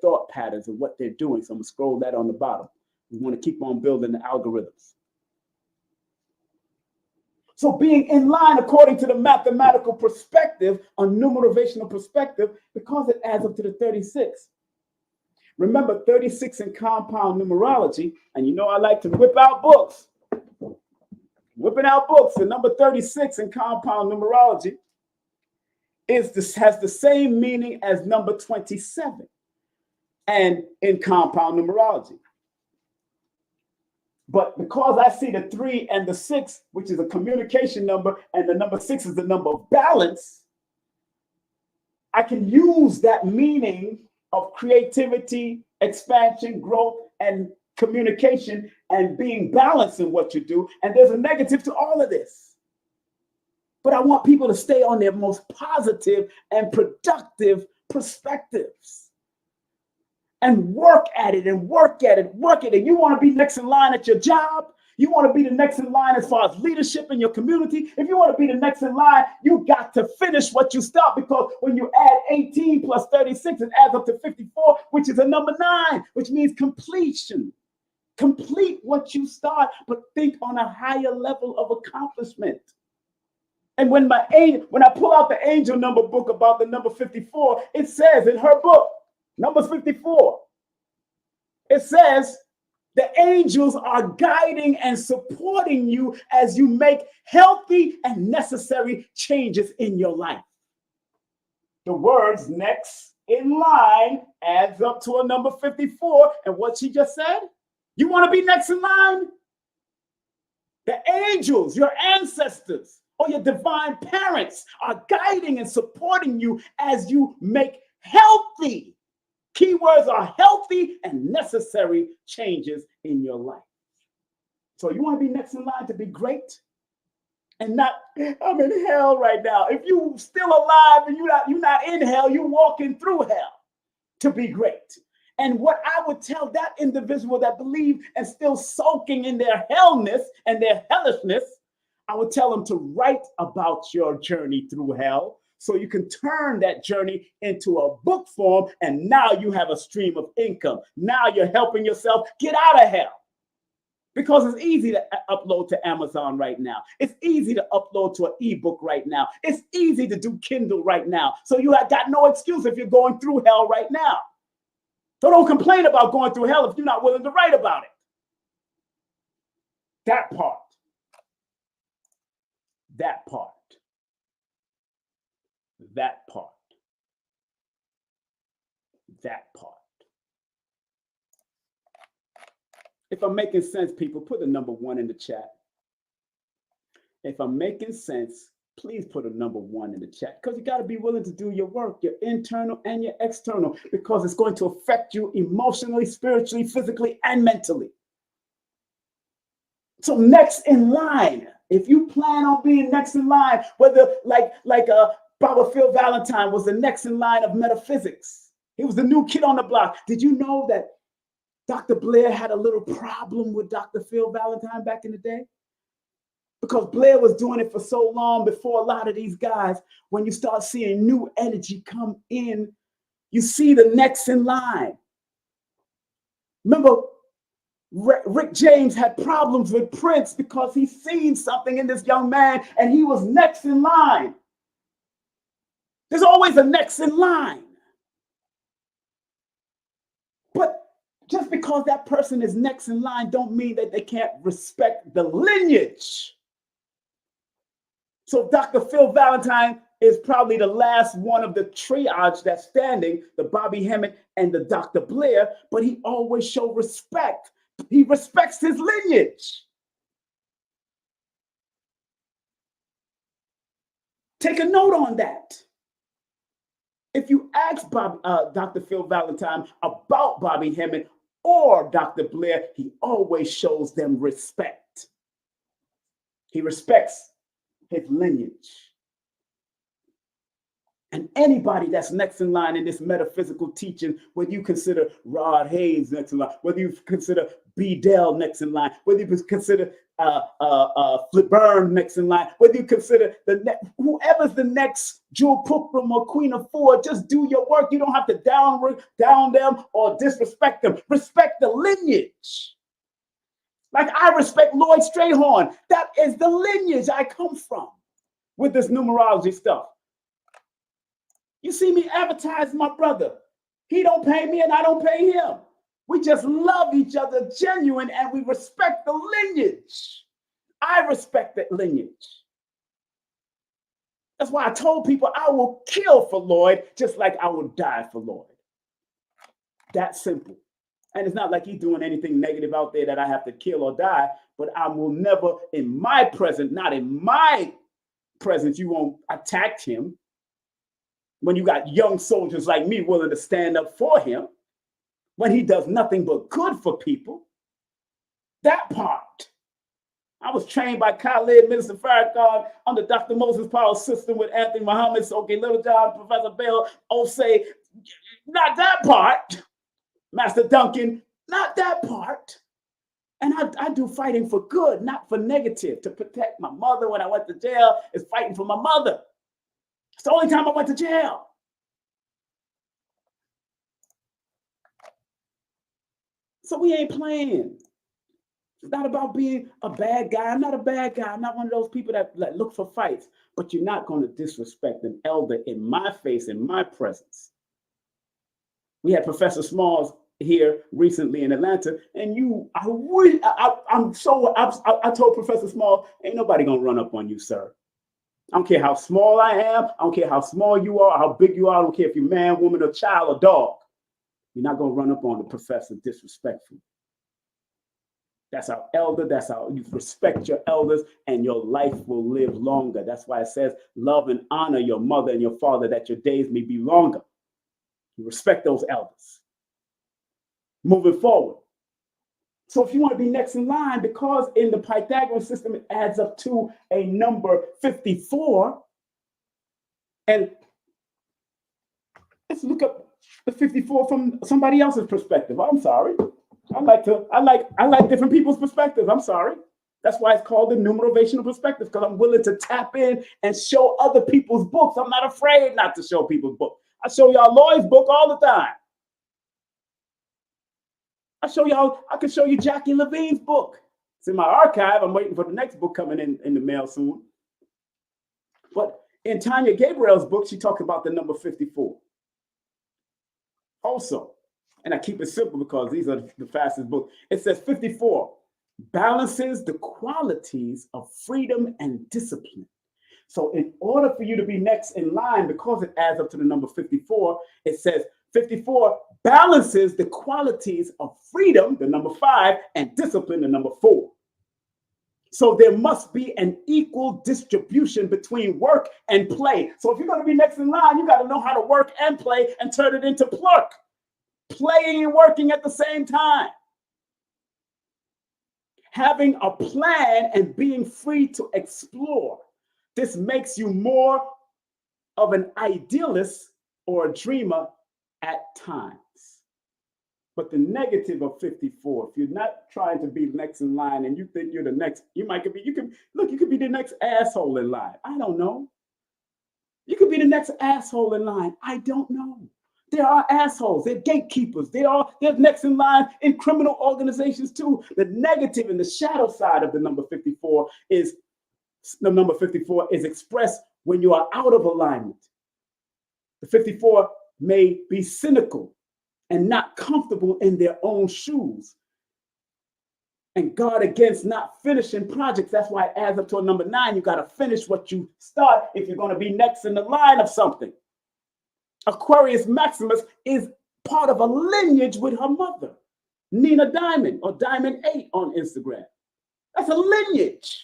thought patterns and what they're doing. So I'm gonna scroll that on the bottom. We want to keep on building the algorithms. So being in line according to the mathematical perspective, a numerovational perspective, because it adds up to the 36. Remember 36 in compound numerology, and you know I like to whip out books. Whipping out books, the number 36 in compound numerology has the same meaning as number 27 and in compound numerology. But because I see the 3 and the 6, which is a communication number, and the number 6 is the number of balance, I can use that meaning of creativity, expansion, growth, and communication, and being balanced in what you do. And there's a negative to all of this. But I want people to stay on their most positive and productive perspectives. And work at it and work at it, work at it. You want to be next in line at your job. You want to be the next in line as far as leadership in your community. If you want to be the next in line, you got to finish what you start, because when you add 18 plus 36, it adds up to 54, which is a number 9, which means completion. Complete what you start, but think on a higher level of accomplishment. And when I pull out the angel number book about the number 54, it says in her book, Numbers 54, it says the angels are guiding and supporting you as you make healthy and necessary changes in your life. The words next in line adds up to a number 54. And what she just said, you want to be next in line? The angels, your ancestors, or your divine parents are guiding and supporting you as you make healthy, keywords are healthy and necessary changes in your life. So you want to be next in line to be great? And not, I'm in hell right now. If you still alive and you're not in hell, you're walking through hell to be great. And what I would tell that individual that believe and still soaking in their hellness and their hellishness, I would tell them to write about your journey through hell, so you can turn that journey into a book form, and now you have a stream of income. Now you're helping yourself get out of hell. Because it's easy to upload to Amazon right now. It's easy to upload to an ebook right now. It's easy to do Kindle right now. So you have got no excuse if you're going through hell right now. So don't complain about going through hell if you're not willing to write about it. That part. That part. That part. That part. If I'm making sense, people, put a number 1 in the chat. If I'm making sense, please put a number 1 in the chat, because you got to be willing to do your work, your internal and your external, because it's going to affect you emotionally, spiritually, physically, and mentally. So next in line, if you plan on being next in line, whether like Baba Phil Valentine was the next in line of metaphysics. He was the new kid on the block. Did you know that Dr. Blair had a little problem with Dr. Phil Valentine back in the day? Because Blair was doing it for so long before a lot of these guys. When you start seeing new energy come in, you see the next in line. Remember, Rick James had problems with Prince because he seen something in this young man and he was next in line. There's always a next in line. But just because that person is next in line don't mean that they can't respect the lineage. So Dr. Phil Valentine is probably the last one of the triage that's standing, the Bobby Hemmett and the Dr. Blair, but he always showed respect. He respects his lineage. Take a note on that. If you ask Dr. Phil Valentine about Bobby Hemmett or Dr. Blair, he always shows them respect. He respects his lineage. And anybody that's next in line in this metaphysical teaching, whether you consider Rod Hayes next in line, whether you consider B. Dell next in line, whether you consider Flip Burn next in line, whether you consider whoever's the next Jewel Pookrum or Queen of Ford, just do your work. You don't have to down them or disrespect them. Respect the lineage. Like I respect Lloyd Strayhorn. That is the lineage I come from with this numerology stuff. You see me advertise my brother. He don't pay me and I don't pay him. We just love each other, genuine, and we respect the lineage. I respect that lineage. That's why I told people I will kill for Lloyd just like I will die for Lloyd. That simple. And it's not like he's doing anything negative out there that I have to kill or die, but I will never, in my presence, not in my presence, you won't attack him. When you got young soldiers like me willing to stand up for him, when he does nothing but good for people, that part. I was trained by Khalid, Minister Farrakhan, under Dr. Moses Powell's system with Anthony Muhammad, Soke Littlejohn, Professor Bell, Osei. Not that part. Master Duncan, not that part. And I do fighting for good, not for negative. To protect my mother when I went to jail is fighting for my mother. It's the only time I went to jail. So we ain't playing. It's not about being a bad guy. I'm not a bad guy. I'm not one of those people that look for fights. But you're not going to disrespect an elder in my face, in my presence. We had Professor Smalls here recently in Atlanta, and I told Professor Smalls, ain't nobody going to run up on you, sir. I don't care how small I am. I don't care how small you are, how big you are. I don't care if you're man, woman, or child, or dog. You're not going to run up on the professor disrespectfully. That's our elder. That's how you respect your elders, and your life will live longer. That's why it says, love and honor your mother and your father, that your days may be longer. You respect those elders. Moving forward. So if you want to be next in line, because in the Pythagorean system, it adds up to a number 54. And let's look up the 54 from somebody else's perspective. I'm sorry. I like different people's perspectives. I'm sorry. That's why it's called the Numerovational perspective, because I'm willing to tap in and show other people's books. I'm not afraid not to show people's books. I show y'all Lloyd's book all the time. I can show you Jackie Levine's book. It's in my archive. I'm waiting for the next book coming in the mail soon. But in Tanya Gabriel's book, she talks about the number 54. Also, and I keep it simple because these are the fastest books. It says 54 balances the qualities of freedom and discipline. So in order for you to be next in line, because it adds up to the number 54, it says 54 balances the qualities of freedom, the number 5, and discipline, the number 4. So there must be an equal distribution between work and play. So if you're going to be next in line, you got to know how to work and play and turn it into plurk. Playing and working at the same time. Having a plan and being free to explore. This makes you more of an idealist or a dreamer at times. But the negative of 54, if you're not trying to be next in line and you think you're the next, you could be the next asshole in line. I don't know. You could be the next asshole in line. I don't know. There are assholes. They're gatekeepers. They're next in line in criminal organizations too. The negative and the shadow side of the number 54 is expressed when you are out of alignment. The 54 may be cynical and not comfortable in their own shoes and guard against not finishing projects. That's why it adds up to a number 9. You got to finish what you start if you're going to be next in the line of something. Aquarius Maximus is part of a lineage with her mother, Nina Diamond, or Diamond 8 on Instagram. That's a lineage.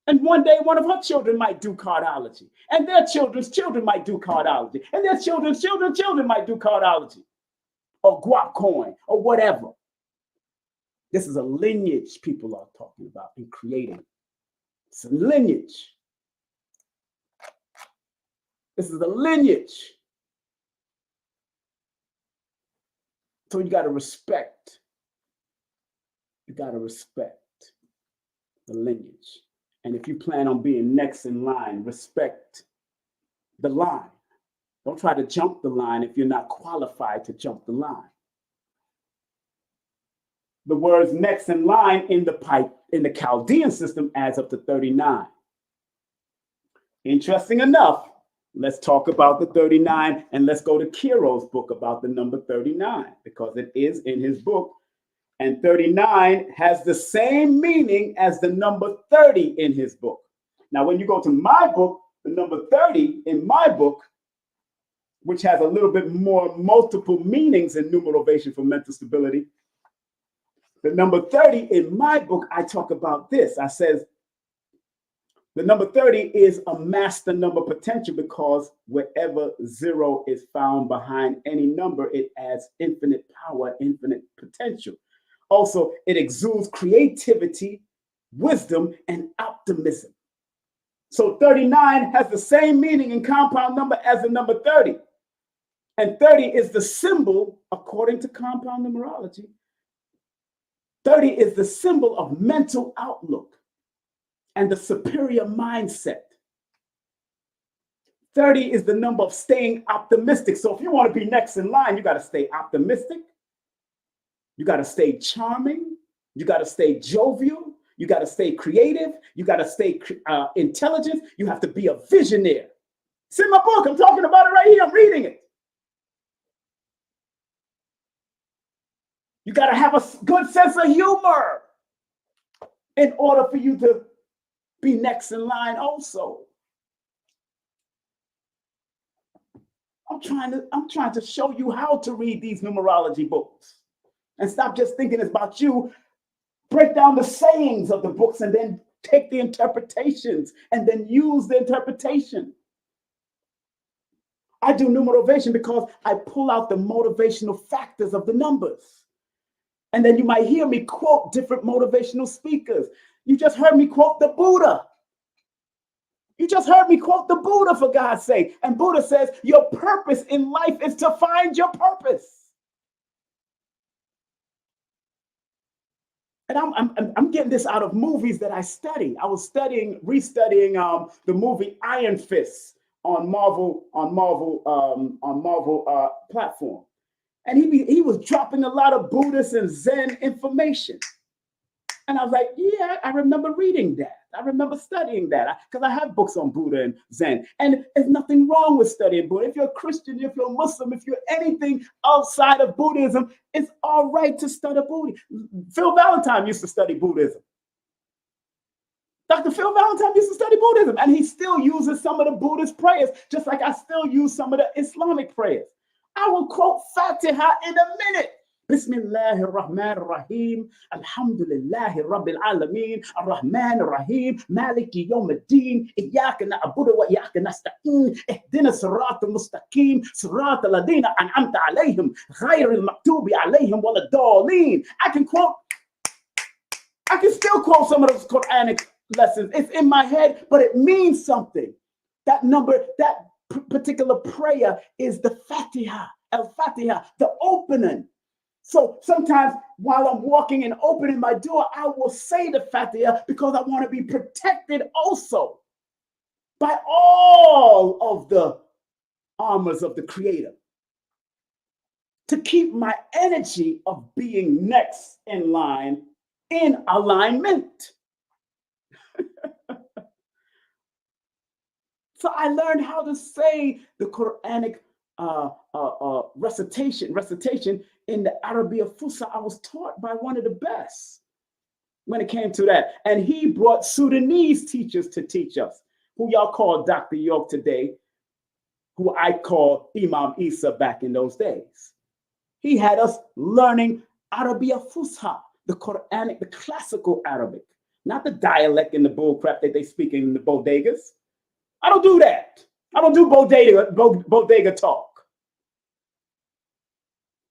And one day, one of her children might do cardology. And their children's children might do cardology. And their children's children might do cardology. Or guap coin, or whatever. This is a lineage people are talking about and creating. It's a lineage. This is a lineage. So you got to respect. You got to respect the lineage. And if you plan on being next in line, respect the line. Don't try to jump the line if you're not qualified to jump the line. The words next in line in the Chaldean system adds up to 39. Interesting enough, let's talk about the 39 and let's go to Kiro's book about the number 39 because it is in his book. And 39 has the same meaning as the number 30 in his book. Now, when you go to my book, the number 30 in my book, which has a little bit more multiple meanings in Numerovation for mental stability, the number 30 in my book, I talk about this. I says, the number 30 is a master number potential because wherever 0 is found behind any number, it adds infinite power, infinite potential. Also, it exudes creativity, wisdom, and optimism. So 39 has the same meaning in compound number as the number 30. And 30 is the symbol, according to compound numerology, 30 is the symbol of mental outlook and the superior mindset. 30 is the number of staying optimistic. So if you want to be next in line, you got to stay optimistic. You got to stay charming. You got to stay jovial. You got to stay creative. You got to stay intelligent. You have to be a visionary. It's in my book. I'm talking about it right here. I'm reading it. You got to have a good sense of humor in order for you to be next in line also. I'm trying to show you how to read these numerology books and stop just thinking it's about you. Break down the sayings of the books and then take the interpretations and then use the interpretation. I do numerovation because I pull out the motivational factors of the numbers. And then you might hear me quote different motivational speakers. You just heard me quote the Buddha. You just heard me quote the Buddha, for God's sake. And Buddha says, your purpose in life is to find your purpose. And I'm getting this out of movies that I study. I was restudying the movie Iron Fist on Marvel platform. And he was dropping a lot of Buddhist and Zen information. And I was like, yeah, I remember reading that. I remember studying that because I have books on Buddha and Zen. And there's nothing wrong with studying Buddha. If you're a Christian, if you're a Muslim, if you're anything outside of Buddhism, it's all right to study Buddhism. Phil Valentine used to study Buddhism. Dr. Phil Valentine used to study Buddhism, and he still uses some of the Buddhist prayers, just like I still use some of the Islamic prayers. I will quote Fatiha in a minute. Bismillahir Rahmanir Rahim, Alhamdulillahi Rabbil Alameen, Ar-Rahman Ar-Rahim, Maliki Yawmiddin, Iyyaka na'budu wa iyyaka nasta'in, Ihdina Siratal Mustaqim, Siratal Ladina An'amta Alayhim, Ghayril Maghdubi Alayhim Waladdallin. I can still quote some of those Quranic lessons. It's in my head, but it means something. That number, that particular prayer is the Fatiha, Al-Fatiha, the opening. So sometimes while I'm walking and opening my door, I will say the Fatiha because I want to be protected also by all of the armors of the Creator, to keep my energy of being next in line in alignment. So I learned how to say the Quranic recitation in the Arabiya Fusha. I was taught by one of the best when it came to that. And he brought Sudanese teachers to teach us, who y'all call Dr. York today, who I call Imam Isa back in those days. He had us learning Arabiya Fusha, the Quranic, the classical Arabic, not the dialect and the bullcrap that they speak in the bodegas. I don't do that. I don't do bodega talk.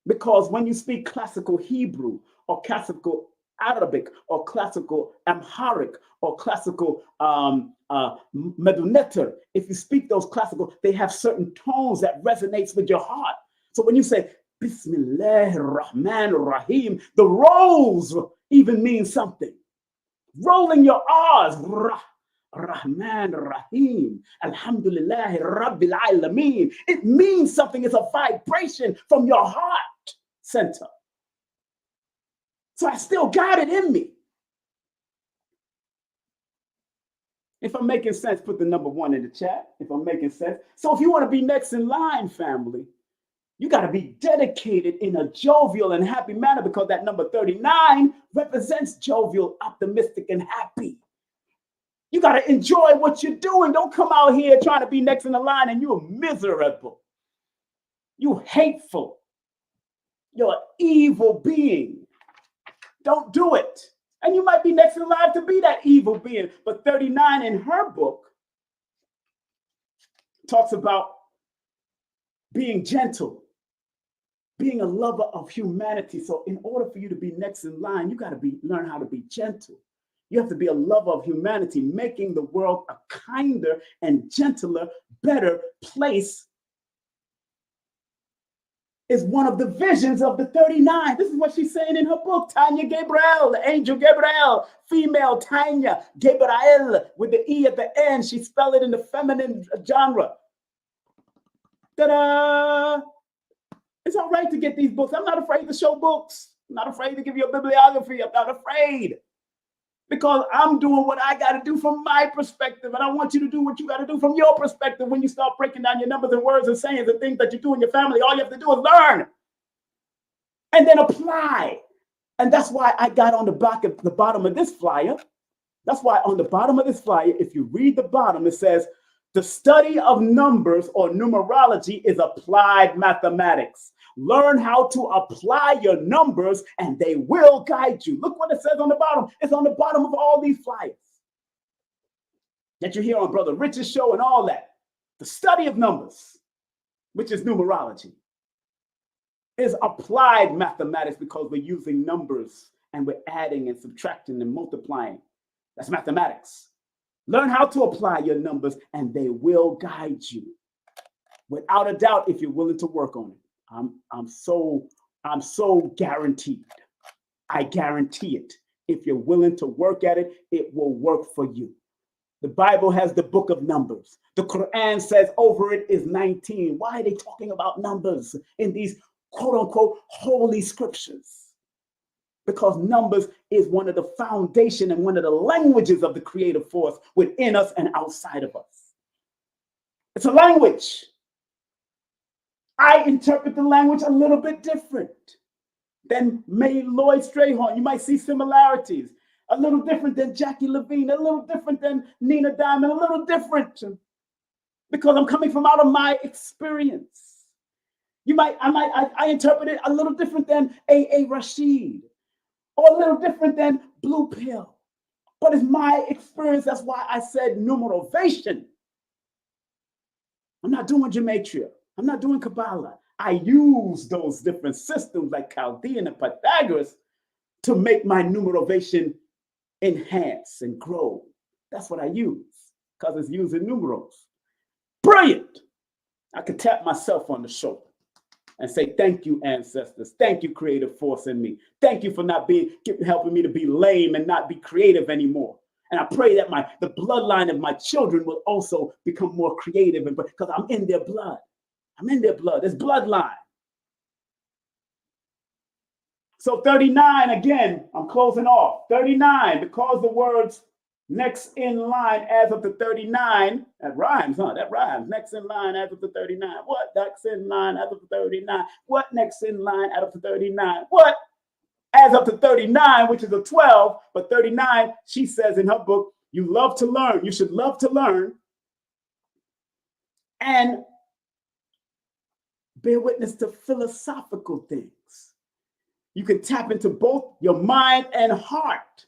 Because when you speak classical Hebrew or classical Arabic or classical Amharic or classical Medunetter, if you speak those classical, they have certain tones that resonates with your heart. So when you say Bismillahir Rahmanir Rahim, the rolls even mean something. Rolling your R's, Rahman Rahim, Alhamdulillahi Rabbil Alameen. It means something. It's a vibration from your heart center. So I still got it in me. If I'm making sense, put the number 1 in the chat. If I'm making sense. So if you want to be next in line, family, you got to be dedicated in a jovial and happy manner, because that number 39 represents jovial, optimistic, and happy. You got to enjoy what you're doing. Don't come out here trying to be next in the line and you're miserable. You hateful. You're an evil being. Don't do it. And you might be next in line to be that evil being. But 39 in her book talks about being gentle, being a lover of humanity. So in order for you to be next in line, you got to learn how to be gentle. You have to be a lover of humanity, making the world a kinder and gentler, better place is one of the visions of the 39. This is what she's saying in her book, Tanya Gabriel, the angel Gabriel, female Tanya Gabriel with the E at the end. She spelled it in the feminine genre. Ta-da! It's all right to get these books. I'm not afraid to show books. I'm not afraid to give you a bibliography. I'm not afraid. Because I'm doing what I got to do from my perspective. And I want you to do what you got to do from your perspective. When you start breaking down your numbers and words and sayings and things that you do in your family, all you have to do is learn and then apply. And that's why I got on the bottom of this flyer. That's why on the bottom of this flyer, if you read the bottom, it says, the study of numbers or numerology is applied mathematics. Learn how to apply your numbers and they will guide you. Look what it says on the bottom. It's on the bottom of all these flyers that you hear on Brother Rich's show and all that. The study of numbers, which is numerology, is applied mathematics because we're using numbers and we're adding and subtracting and multiplying. That's mathematics. Learn how to apply your numbers and they will guide you. Without a doubt, if you're willing to work on it. I'm so guaranteed. I guarantee it. If you're willing to work at it, it will work for you. The Bible has the book of numbers. The Quran says over it is 19. Why are they talking about numbers in these quote unquote holy scriptures? because numbers is one of the foundation and one of the languages of the creative force within us and outside of us. It's a language. I interpret the language a little bit different than May Lloyd Strayhorn. You might see similarities. A little different than Jackie Levine, a little different than Nina Diamond, a little different because I'm coming from out of my experience. I interpret it a little different than A.A. Rashid, or a little different than Blue Pill. But it's my experience. That's why I said numerovation. I'm not doing gematria. I'm not doing Kabbalah. I use those different systems like Chaldean and Pythagoras to make my numerovation enhance and grow. That's what I use because it's using numerals. Brilliant. I could tap myself on the shoulder and say, thank you, ancestors. Thank you, creative force in me. Thank you for not helping me to be lame and not be creative anymore. And I pray that the bloodline of my children will also become more creative, and because I'm in their blood. I'm in their blood. It's bloodline. So 39, again, I'm closing off. 39, because the words next in line adds up to 39. That rhymes, huh? That rhymes. Next in line adds up to 39. What? Next in line adds up to 39. What? Next in line adds up to 39. What? Adds up to 39, which is a 12. But 39, she says in her book, you love to learn. You should love to learn and bear witness to philosophical things. You can tap into both your mind and heart.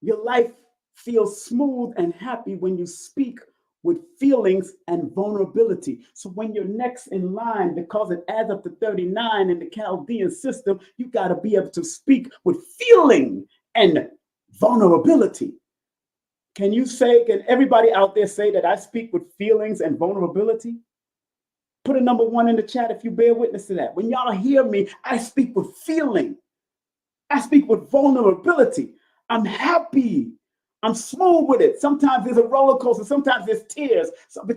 Your life feels smooth and happy when you speak with feelings and vulnerability. So when you're next in line, because it adds up to 39 in the Chaldean system, you got to be able to speak with feeling and vulnerability. Can everybody out there say that I speak with feelings and vulnerability? Put a number 1 in the chat if you bear witness to that. When y'all hear me, I speak with feeling. I speak with vulnerability. I'm happy. I'm smooth with it. Sometimes there's a roller coaster. Sometimes there's tears.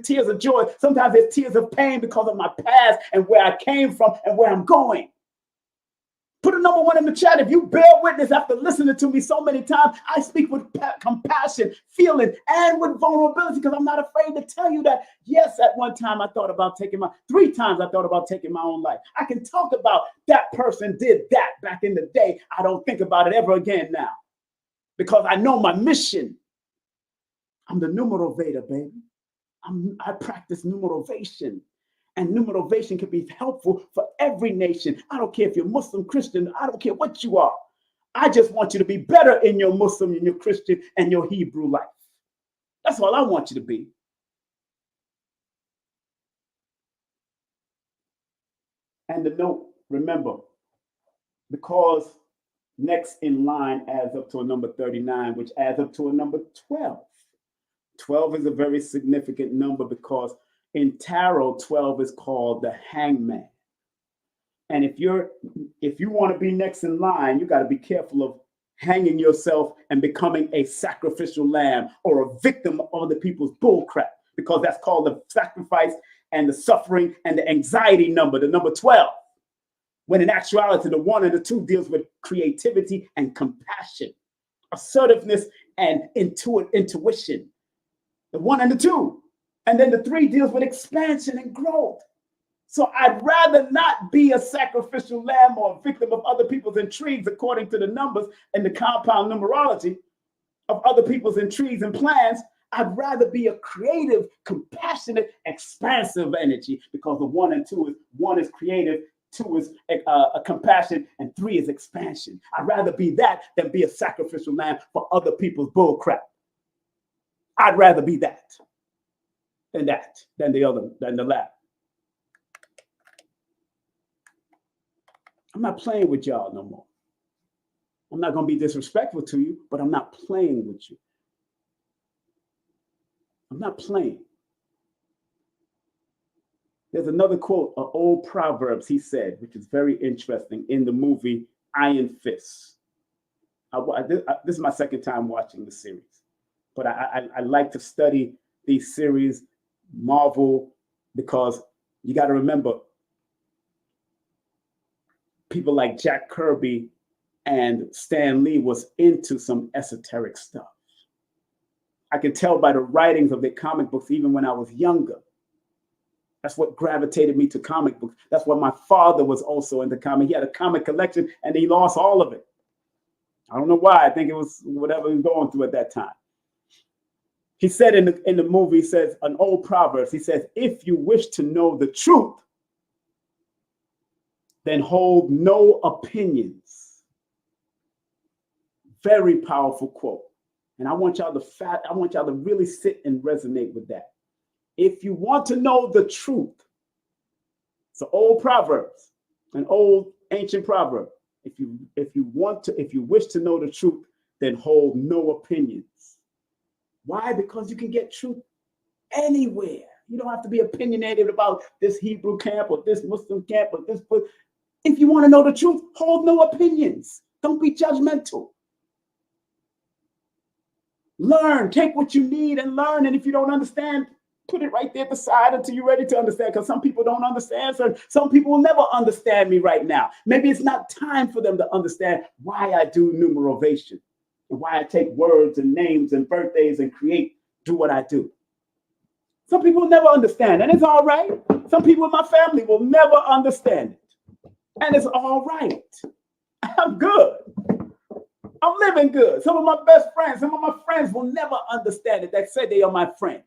Tears of joy. Sometimes there's tears of pain because of my past and where I came from and where I'm going. Put a number 1 in the chat if you bear witness after listening to me so many times. I speak with compassion, feeling, and with vulnerability because I'm not afraid to tell you that, yes, at one time I thought about 3 times I thought about taking my own life. I can talk about that person did that back in the day. I don't think about it ever again now because I know my mission. I'm the numerovator, baby. I practice numerovation. And numerovation can be helpful for every nation. I don't care if you're Muslim, Christian, I don't care what you are. I just want you to be better in your Muslim and your Christian and your Hebrew life. That's all I want you to be. And the note, remember, because next in line adds up to a number 39, which adds up to a number 12. 12 is a very significant number because in tarot, 12 is called the hangman. And if you want to be next in line, you got to be careful of hanging yourself and becoming a sacrificial lamb or a victim of other people's bullcrap, because that's called the sacrifice and the suffering and the anxiety number, the number 12. When in actuality, the 1 and the 2 deals with creativity and compassion, assertiveness and intuition. The 1 and the 2. And then the 3 deals with expansion and growth. So I'd rather not be a sacrificial lamb or a victim of other people's intrigues, according to the numbers and the compound numerology of other people's intrigues and plans. I'd rather be a creative, compassionate, expansive energy, because the 1 and 2 is 1 is creative, 2 is a compassion, and 3 is expansion. I'd rather be that than be a sacrificial lamb for other people's bullcrap. I'd rather be that than the latter. I'm not playing with y'all no more. I'm not going to be disrespectful to you, but I'm not playing with you. I'm not playing. There's another quote, an old Proverbs he said, which is very interesting, in the movie Iron Fist. This is my second time watching the series, but I like to study these series, Marvel, because you got to remember, people like Jack Kirby And Stan Lee was into some esoteric stuff. I could tell by the writings of their comic books, even when I was younger. That's what gravitated me to comic books. That's why my father was also into comic. He had a comic collection and he lost all of it. I don't know why. I think it was whatever he was going through at that time. He said in the movie, he says, an old proverb, he says, if you wish to know the truth, then hold no opinions. Very powerful quote. And I want y'all to really sit and resonate with that. If you want to know the truth, it's an old proverb, an old ancient proverb. If you wish to know the truth, then hold no opinions. Why? Because you can get truth anywhere. You don't have to be opinionated about this Hebrew camp or this Muslim camp or this. If you want to know the truth, hold no opinions. Don't be judgmental. Learn, take what you need and learn. And if you don't understand, put it right there at the side until you're ready to understand, because some people don't understand. So some people will never understand me right now. Maybe it's not time for them to understand why I do numerovation and why I take words and names and birthdays and do what I do. Some people will never understand, and it's all right. Some people in my family will never understand it, and it's all right. I'm good. I'm living good. Some of my best friends, some of my friends will never understand it. That say they are my friends.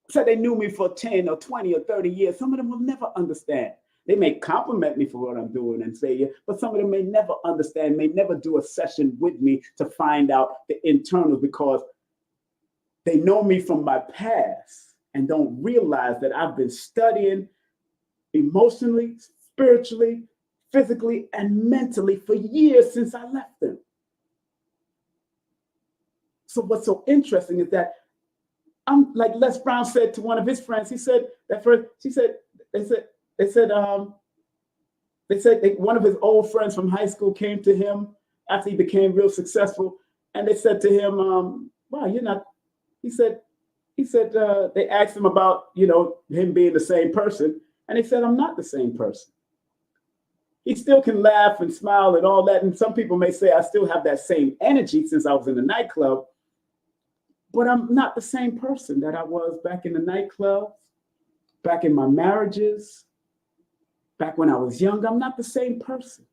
So they knew me for 10 or 20 or 30 years. Some of them will never understand. They may compliment me for what I'm doing and say it, but some of them may never understand, may never do a session with me to find out the internals, because they know me from my past and don't realize that I've been studying emotionally, spiritually, physically, and mentally for years since I left them. So what's so interesting is that I'm like Les Brown said to one of his friends. He said that first. They said one of his old friends from high school came to him after he became real successful, and they said to him, "Wow, you're not." He said they asked him about him being the same person, and he said, "I'm not the same person." He still can laugh and smile and all that, and some people may say I still have that same energy since I was in the nightclub. But I'm not the same person that I was back in the nightclubs, back in my marriages, back when I was young. I'm not the same person.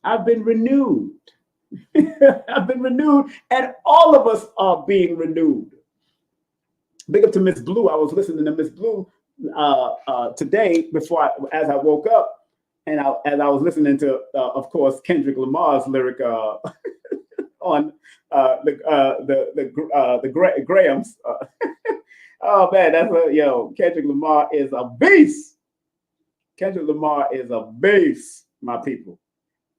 I've been renewed. I've been renewed, and all of us are being renewed. Big up to Miss Blue. I was listening to Miss Blue today as I woke up, and as I was listening to, of course, Kendrick Lamar's lyric on the Grahams. Oh man, Kendrick Lamar is a beast. Kendrick Lamar is a beast, my people.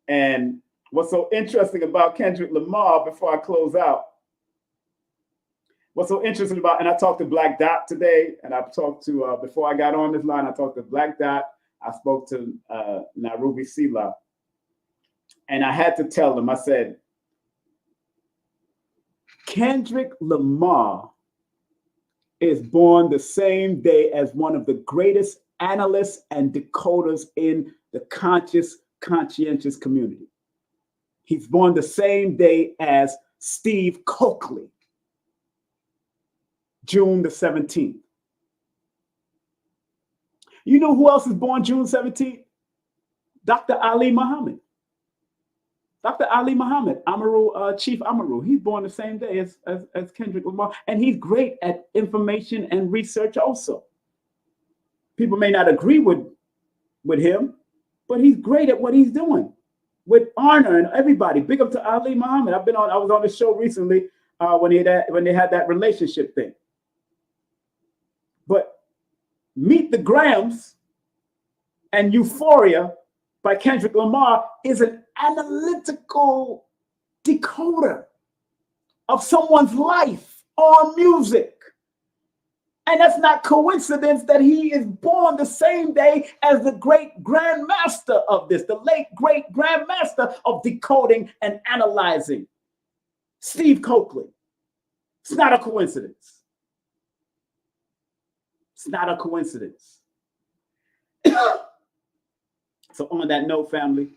And what's so interesting about Kendrick Lamar, before I close out, and I talked to Black Dot today, and I talked to, before I got on this line, I talked to Black Dot, I spoke to Narubi Sila, and I had to tell them, I said, Kendrick Lamar is born the same day as one of the greatest analysts and decoders in the conscientious community. He's born the same day as Steve Coakley, June the 17th. You know who else is born June 17th? Dr. Ali Muhammad. Dr. Ali Muhammad, Chief Amaru, he's born the same day as Kendrick Lamar, and he's great at information and research also. People may not agree with him, but he's great at what he's doing with Arna and everybody. Big up to Ali Muhammad. I was on the show recently when they had that relationship thing. But Meet the Grahams and Euphoria by Kendrick Lamar is an analytical decoder of someone's life on music. And that's not coincidence that he is born the same day as the great grandmaster of this, the late great grandmaster of decoding and analyzing, Steve Coakley. It's not a coincidence. It's not a coincidence. So on that note, family, I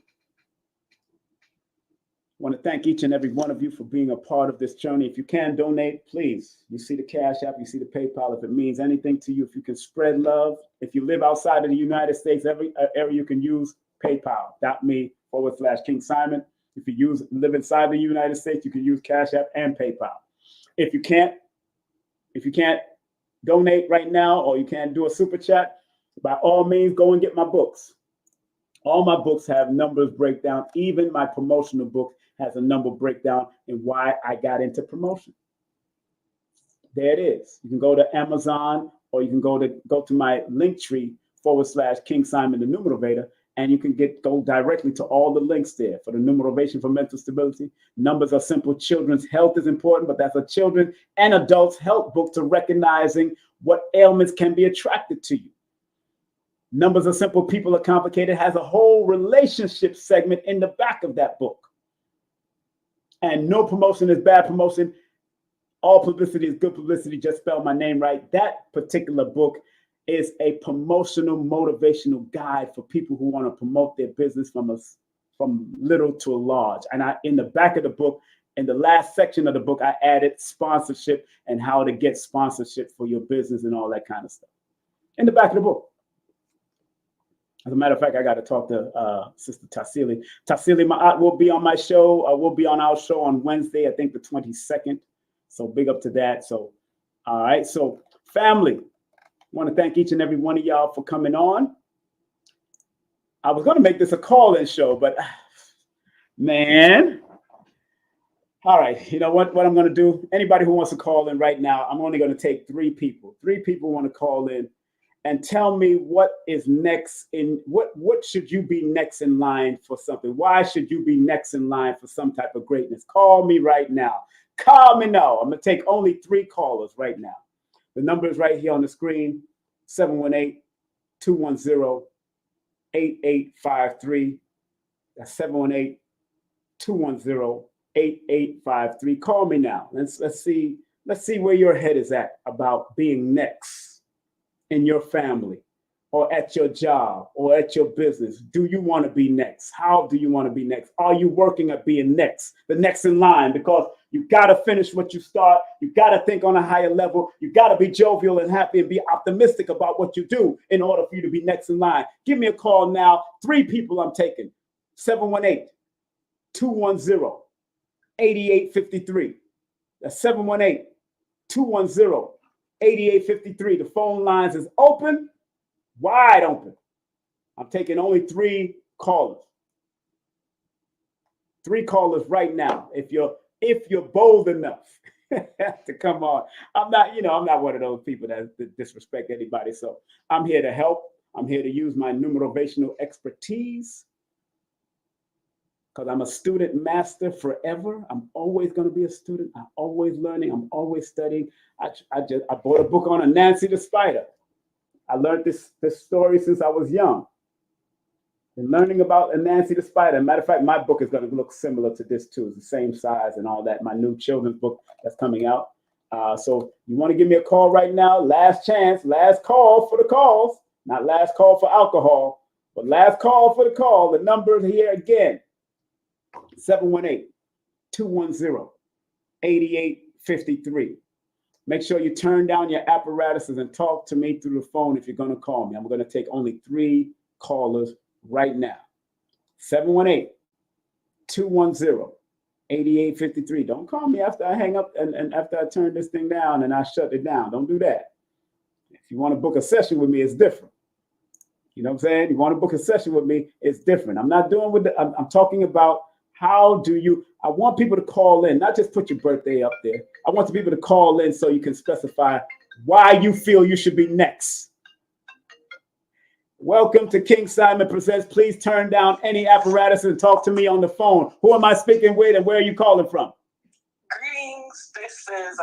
want to thank each and every one of you for being a part of this journey. If you can donate, please. You see the Cash App, you see the PayPal. If it means anything to you, if you can spread love. If you live outside of the United States, every area you can use PayPal.me/King Simon. If you live inside the United States, you can use Cash App and PayPal. If you can't donate right now, or you can't do a super chat, by all means, go and get my books. All my books have numbers breakdown. Even my promotional book has a number breakdown and why I got into promotion. There it is. You can go to Amazon, or you can go to my Linktree/King Simon the Numerovator, and you can go directly to all the links there for the Numerovation for Mental Stability. Numbers are simple. Children's health is important, but that's a children and adults health book to recognizing what ailments can be attracted to you. Numbers are simple. People are complicated has a whole relationship segment in the back of that book. And no promotion is bad promotion. All publicity is good publicity. Just spell my name right. That particular book is a promotional, motivational guide for people who want to promote their business from little to large. And in the back of the book, in the last section of the book, I added sponsorship and how to get sponsorship for your business and all that kind of stuff. In the back of the book. As a matter of fact, I got to talk to Sister Tassili. Tassili will be on my show. We'll be on our show on Wednesday, I think the 22nd. So big up to that. So, all right. So, family, I want to thank each and every one of y'all for coming on. I was going to make this a call-in show, but man. All right. You know what I'm going to do? Anybody who wants to call in right now, I'm only going to take 3 people. 3 people want to call in and tell me what is next what should you be next in line for something? Why should you be next in line for some type of greatness? Call me right now. Call me now. I'm going to take only 3 callers right now. The number is right here on the screen, 718-210-8853. That's 718-210-8853. Call me now. Let's see where your head is at about being next in your family or at your job or at your business. Do you want to be next? How do you want to be next? Are you working at being next, the next in line? Because you got to finish what you start. You got to think on a higher level. You got to be jovial and happy and be optimistic about what you do in order for you to be next in line. Give me a call now. 3 people I'm taking. 718-210-8853. That's 718-210-8853. The phone lines is open, wide open. I'm taking only 3 callers. 3 callers right now. If you're bold enough to come on. I'm not one of those people that disrespect anybody. So I'm here to help. I'm here to use my numerovational expertise. Because I'm a student master forever. I'm always going to be a student. I'm always learning. I'm always studying. I bought a book on a Nancy the Spider. I learned this story since I was young. And learning about a Nancy the Spider. Matter of fact, my book is going to look similar to this too. It's the same size and all that. My new children's book that's coming out. So you want to give me a call right now? Last chance, last call for the calls. Not last call for alcohol, but last call for the call. The number is here again. 718-210-8853. Make sure you turn down your apparatuses and talk to me through the phone if you're going to call me. I'm going to take only 3 callers right now. 718-210-8853. Don't call me after I hang up and after I turn this thing down and I shut it down. Don't do that. If you want to book a session with me, it's different. You know what I'm saying? You want to book a session with me, it's different. I'm not doing I'm talking about I want people to call in, not just put your birthday up there. I want the people to call in so you can specify why you feel you should be next. Welcome to King Simon Presents. Please turn down any apparatus and talk to me on the phone. Who am I speaking with and where are you calling from? Greetings. This is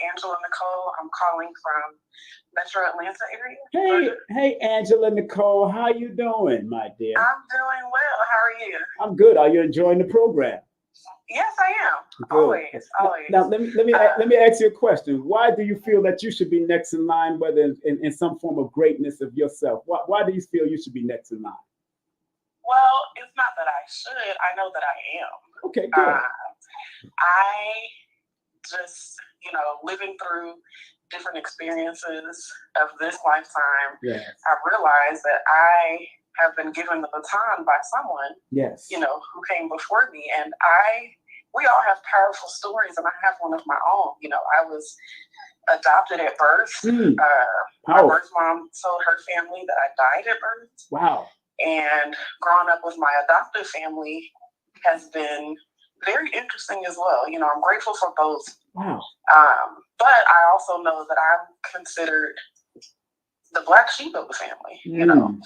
Angela Nicole. I'm calling from Metro Atlanta area. Hey, Angela Nicole. How you doing, my dear? I'm doing well. How are you? I'm good. Are you enjoying the program? Yes, I am. Good. Always, always. Now let me ask you a question. Why do you feel that you should be next in line, whether in some form of greatness of yourself? Why do you feel you should be next in line? Well, it's not that I should. I know that I am. Okay, good. I just, living through different experiences of this lifetime, Yes. I realized that I have been given the baton by someone, yes, who came before me. And we all have powerful stories, and I have one of my own. I was adopted at birth. My birth mom told her family that I died at birth. Wow. And growing up with my adoptive family has been very interesting as well. I'm grateful for both. Wow. But I also know that I'm considered the black sheep of the family,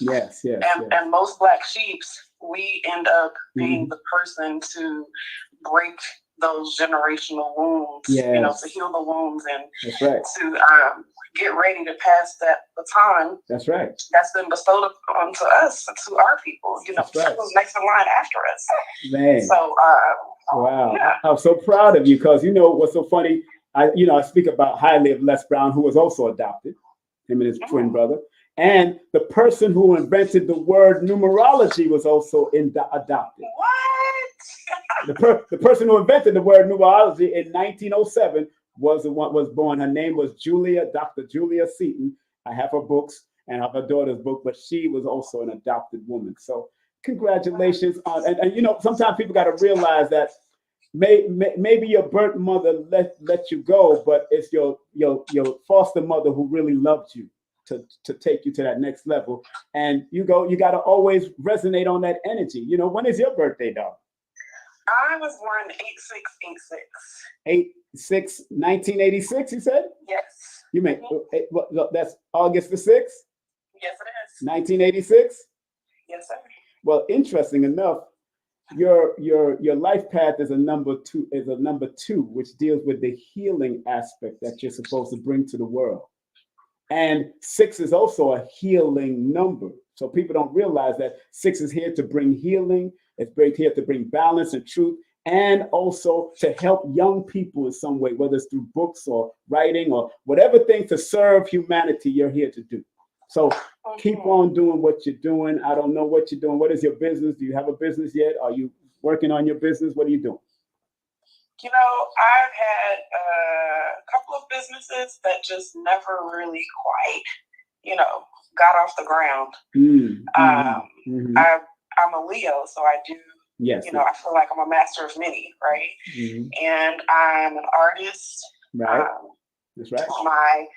Yes. And most black sheeps, we end up being the person to break those generational wounds, to heal the wounds and to get ready to pass that baton. That's right. That's been bestowed onto us, to our people, who's next in line after us. Man. So, wow. Yeah. I'm so proud of you because what's so funny, I speak about highly of Les Brown, who was also adopted, him and his twin brother. And the person who invented the word numerology was also adopted. What? The person who invented the word numerology in 1907 was born. Her name was Dr. Julia Seton. I have her books and I have her daughter's book, but she was also an adopted woman. So congratulations on, and sometimes people got to realize that maybe your birth mother let you go, but it's your foster mother who really loved you to take you to that next level. And you got to always resonate on that energy. When is your birthday, dog? I was born 8686. 1986, you said? Yes. You mean that's August the 6th? Yes, it is. 1986? Yes, sir. Well, interesting enough, your life path is a number two, which deals with the healing aspect that you're supposed to bring to the world. And 6 is also a healing number. So people don't realize that 6 is here to bring healing. It's here to bring balance and truth, and also to help young people in some way, whether it's through books or writing or whatever thing to serve humanity, you're here to do. So keep on doing what you're doing. I don't know what you're doing. What is your business? Do you have a business yet? Are you working on your business? What are you doing? I've had a couple of businesses that just never really quite, got off the ground. I'm a Leo, so I do, I feel like I'm a master of many, right? And I'm an artist. Right. That's right. My,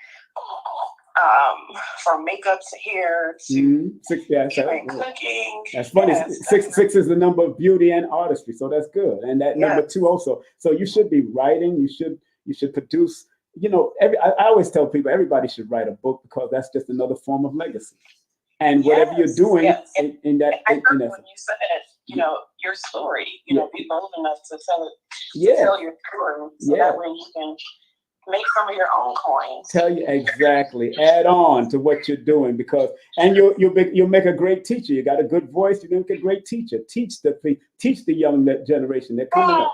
from makeup to hair to cooking. That's funny. Yes, six is the number of beauty and artistry, so that's good. And that number 2 also. So you should be writing. You should produce. I always tell people everybody should write a book because that's just another form of legacy. And whatever you're doing in that. I heard when you said, your story, be bold enough to tell it, tell your story, so that way you can make some of your own coins. Tell you exactly. Add on to what you're doing and you'll make a great teacher. You got a good voice. You're make a great teacher. Teach the young generation. They're coming up.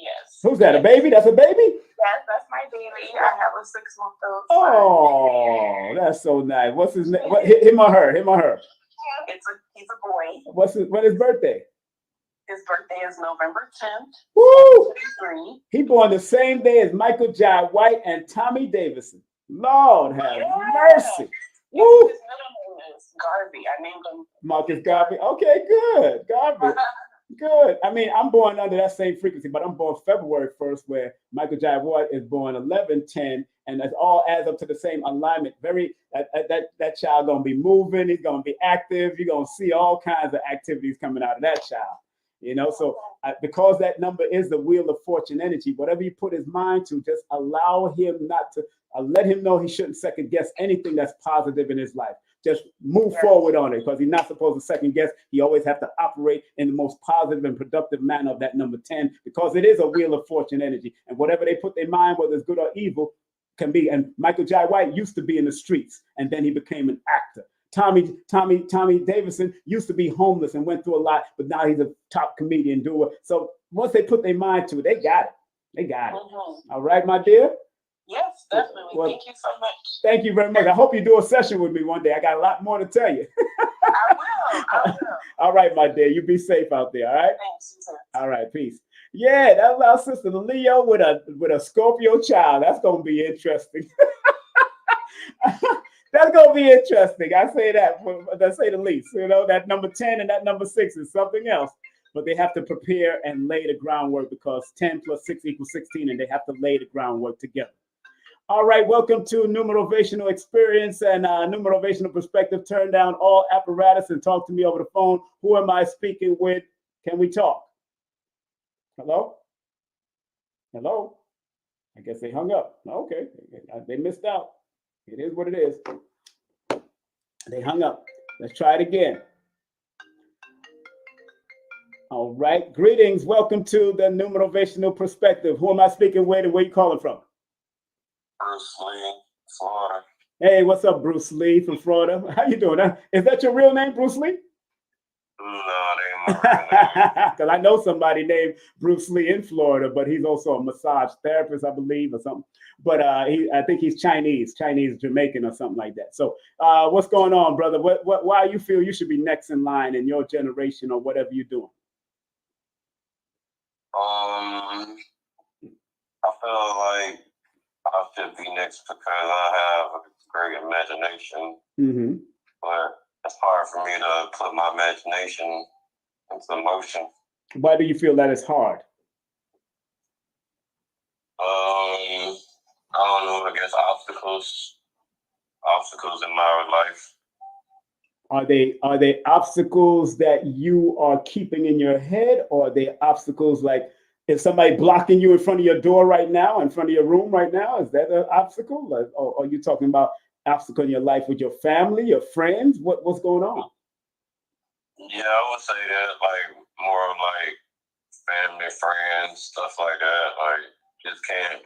Yes. Who's that? A baby? That's a baby? Yes, that's my baby. I have a 6-month-old. Oh, that's so nice. What's his name? Him or her? Him or her? He's a boy. When his birthday? His birthday is November 10th. Woo! He born the same day as Michael Jai White and Tommy Davidson. Lord have mercy. Woo! His middle name is Garvey. I named him Marcus Garvey. Okay, good. Garvey. Good. I mean, I'm born under that same frequency, but I'm born February 1st, where Michael Jai White is born 11/10, and that all adds up to the same alignment. That child gonna be moving. He's gonna be active. You're gonna see all kinds of activities coming out of that child. So because that number is the wheel of fortune energy, whatever you put his mind to, just allow him not to. Let him know he shouldn't second guess anything that's positive in his life. Just move forward on it, because he's not supposed to second guess. He always have to operate in the most positive and productive manner of that number 10, because it is a wheel of fortune energy. And whatever they put their mind, whether it's good or evil, can be. And Michael Jai White used to be in the streets, and then he became an actor. Tommy Davidson used to be homeless and went through a lot, but now he's a top comedian doer. So once they put their mind to it, they got it. They got it. All right, my dear. Yes, definitely. Well, thank you so much. Thank you very much. I hope you do a session with me one day. I got a lot more to tell you. I will. All right, my dear. You be safe out there. All right. Thanks. All right. Peace. Yeah, that was our sister Leo with a Scorpio child. That's gonna be interesting. That's gonna be interesting. I say that, to say the least. You know, that number 10 and that number 6 is something else. But they have to prepare and lay the groundwork because 10 plus 6 equals 16, and they have to lay the groundwork together. All right, welcome to Numerovational Experience and Numerovational Perspective. Turn down all apparatus and talk to me over the phone. Who am I speaking with? Can we talk? Hello? Hello? I guess they hung up. Okay, they missed out. It is what it is. They hung up. Let's try it again. All right, greetings. Welcome to the Numerovational Perspective. Who am I speaking with and where you calling from? Bruce Lee, Florida. Hey, what's up, Bruce Lee from Florida? How you doing? Is that your real name, Bruce Lee? No, that ain't my real name. Because I know somebody named Bruce Lee in Florida, but he's also a massage therapist, I believe, or something. But I think he's Chinese, Jamaican, or something like that. So what's going on, brother? Why you feel you should be next in line in your generation or whatever you're doing? I feel like I should be next because I have a great imagination. Mm-hmm. But it's hard for me to put my imagination into motion. Why do you feel that it's hard? I don't know. I guess obstacles in my life. Are they obstacles that you are keeping in your head, or are they obstacles like is somebody blocking you in front of your door right now, in front of your room right now? Is that an obstacle? Or are you talking about obstacle in your life with your family, your friends? What's going on? Yeah, I would say that like more like family, friends, stuff like that. Like just can't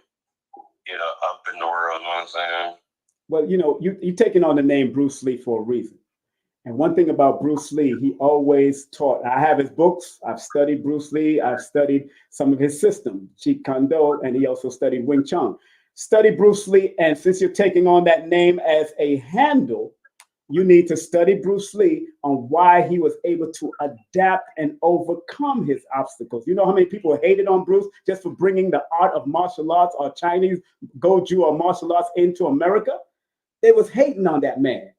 get up in the world, you know what I'm saying? Well, you know, you're taking on the name Bruce Lee for a reason. And one thing about Bruce Lee, he always taught. I have his books. I've studied Bruce Lee. I've studied some of his system, Jeet Kune Do, and he also studied Wing Chun. Study Bruce Lee, and since you're taking on that name as a handle, you need to study Bruce Lee on why he was able to adapt and overcome his obstacles. You know how many people hated on Bruce just for bringing the art of martial arts or Chinese Goju or martial arts into America? They was hating on that man.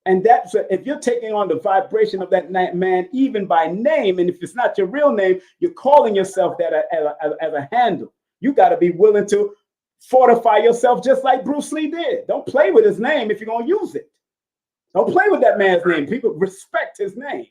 And that's if you're taking on the vibration of that man, even by name, and if it's not your real name, you're calling yourself that as a handle. You got to be willing to fortify yourself just like Bruce Lee did. Don't play with his name if you're going to use it. Don't play with that man's name. People respect his name.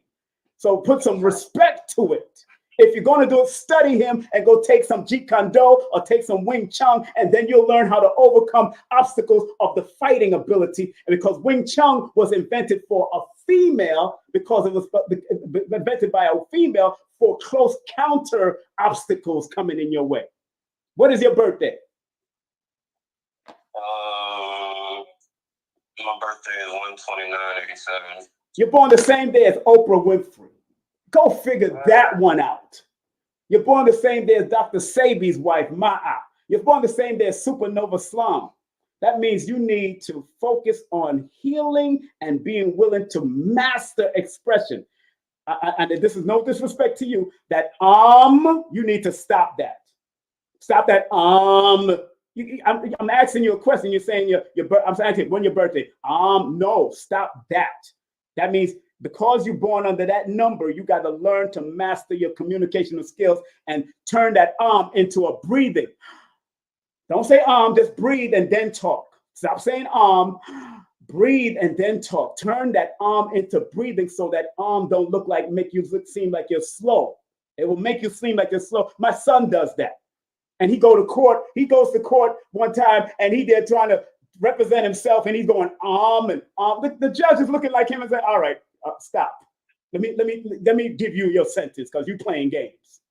So put some respect to it. If you're going to do it, study him and go take some Jeet Kune Do or take some Wing Chun, and then you'll learn how to overcome obstacles of the fighting ability. And because Wing Chun was invented for a female, because it was invented by a female for close counter obstacles coming in your way. What is your birthday? My birthday is 1/29/87. You're born the same day as Oprah Winfrey. Go figure that one out. You're born the same day as Dr. Sebi's wife, Ma'a. You're born the same day as Supernova Slum. That means you need to focus on healing and being willing to master expression. And this is no disrespect to you, that you need to stop that. Stop that I'm asking you a question. You're saying I'm saying when your birthday. No, stop that. That means because you're born under that number, you got to learn to master your communicational skills and turn that into a breathing. Don't say just breathe and then talk. Stop saying breathe and then talk. Turn that into breathing so that don't make you seem like you're slow. It will make you seem like you're slow. My son does that. And he goes to court one time and he there trying to represent himself and he's going and the judge is looking like him and saying, all right, stop. Let me give you your sentence because you're playing games.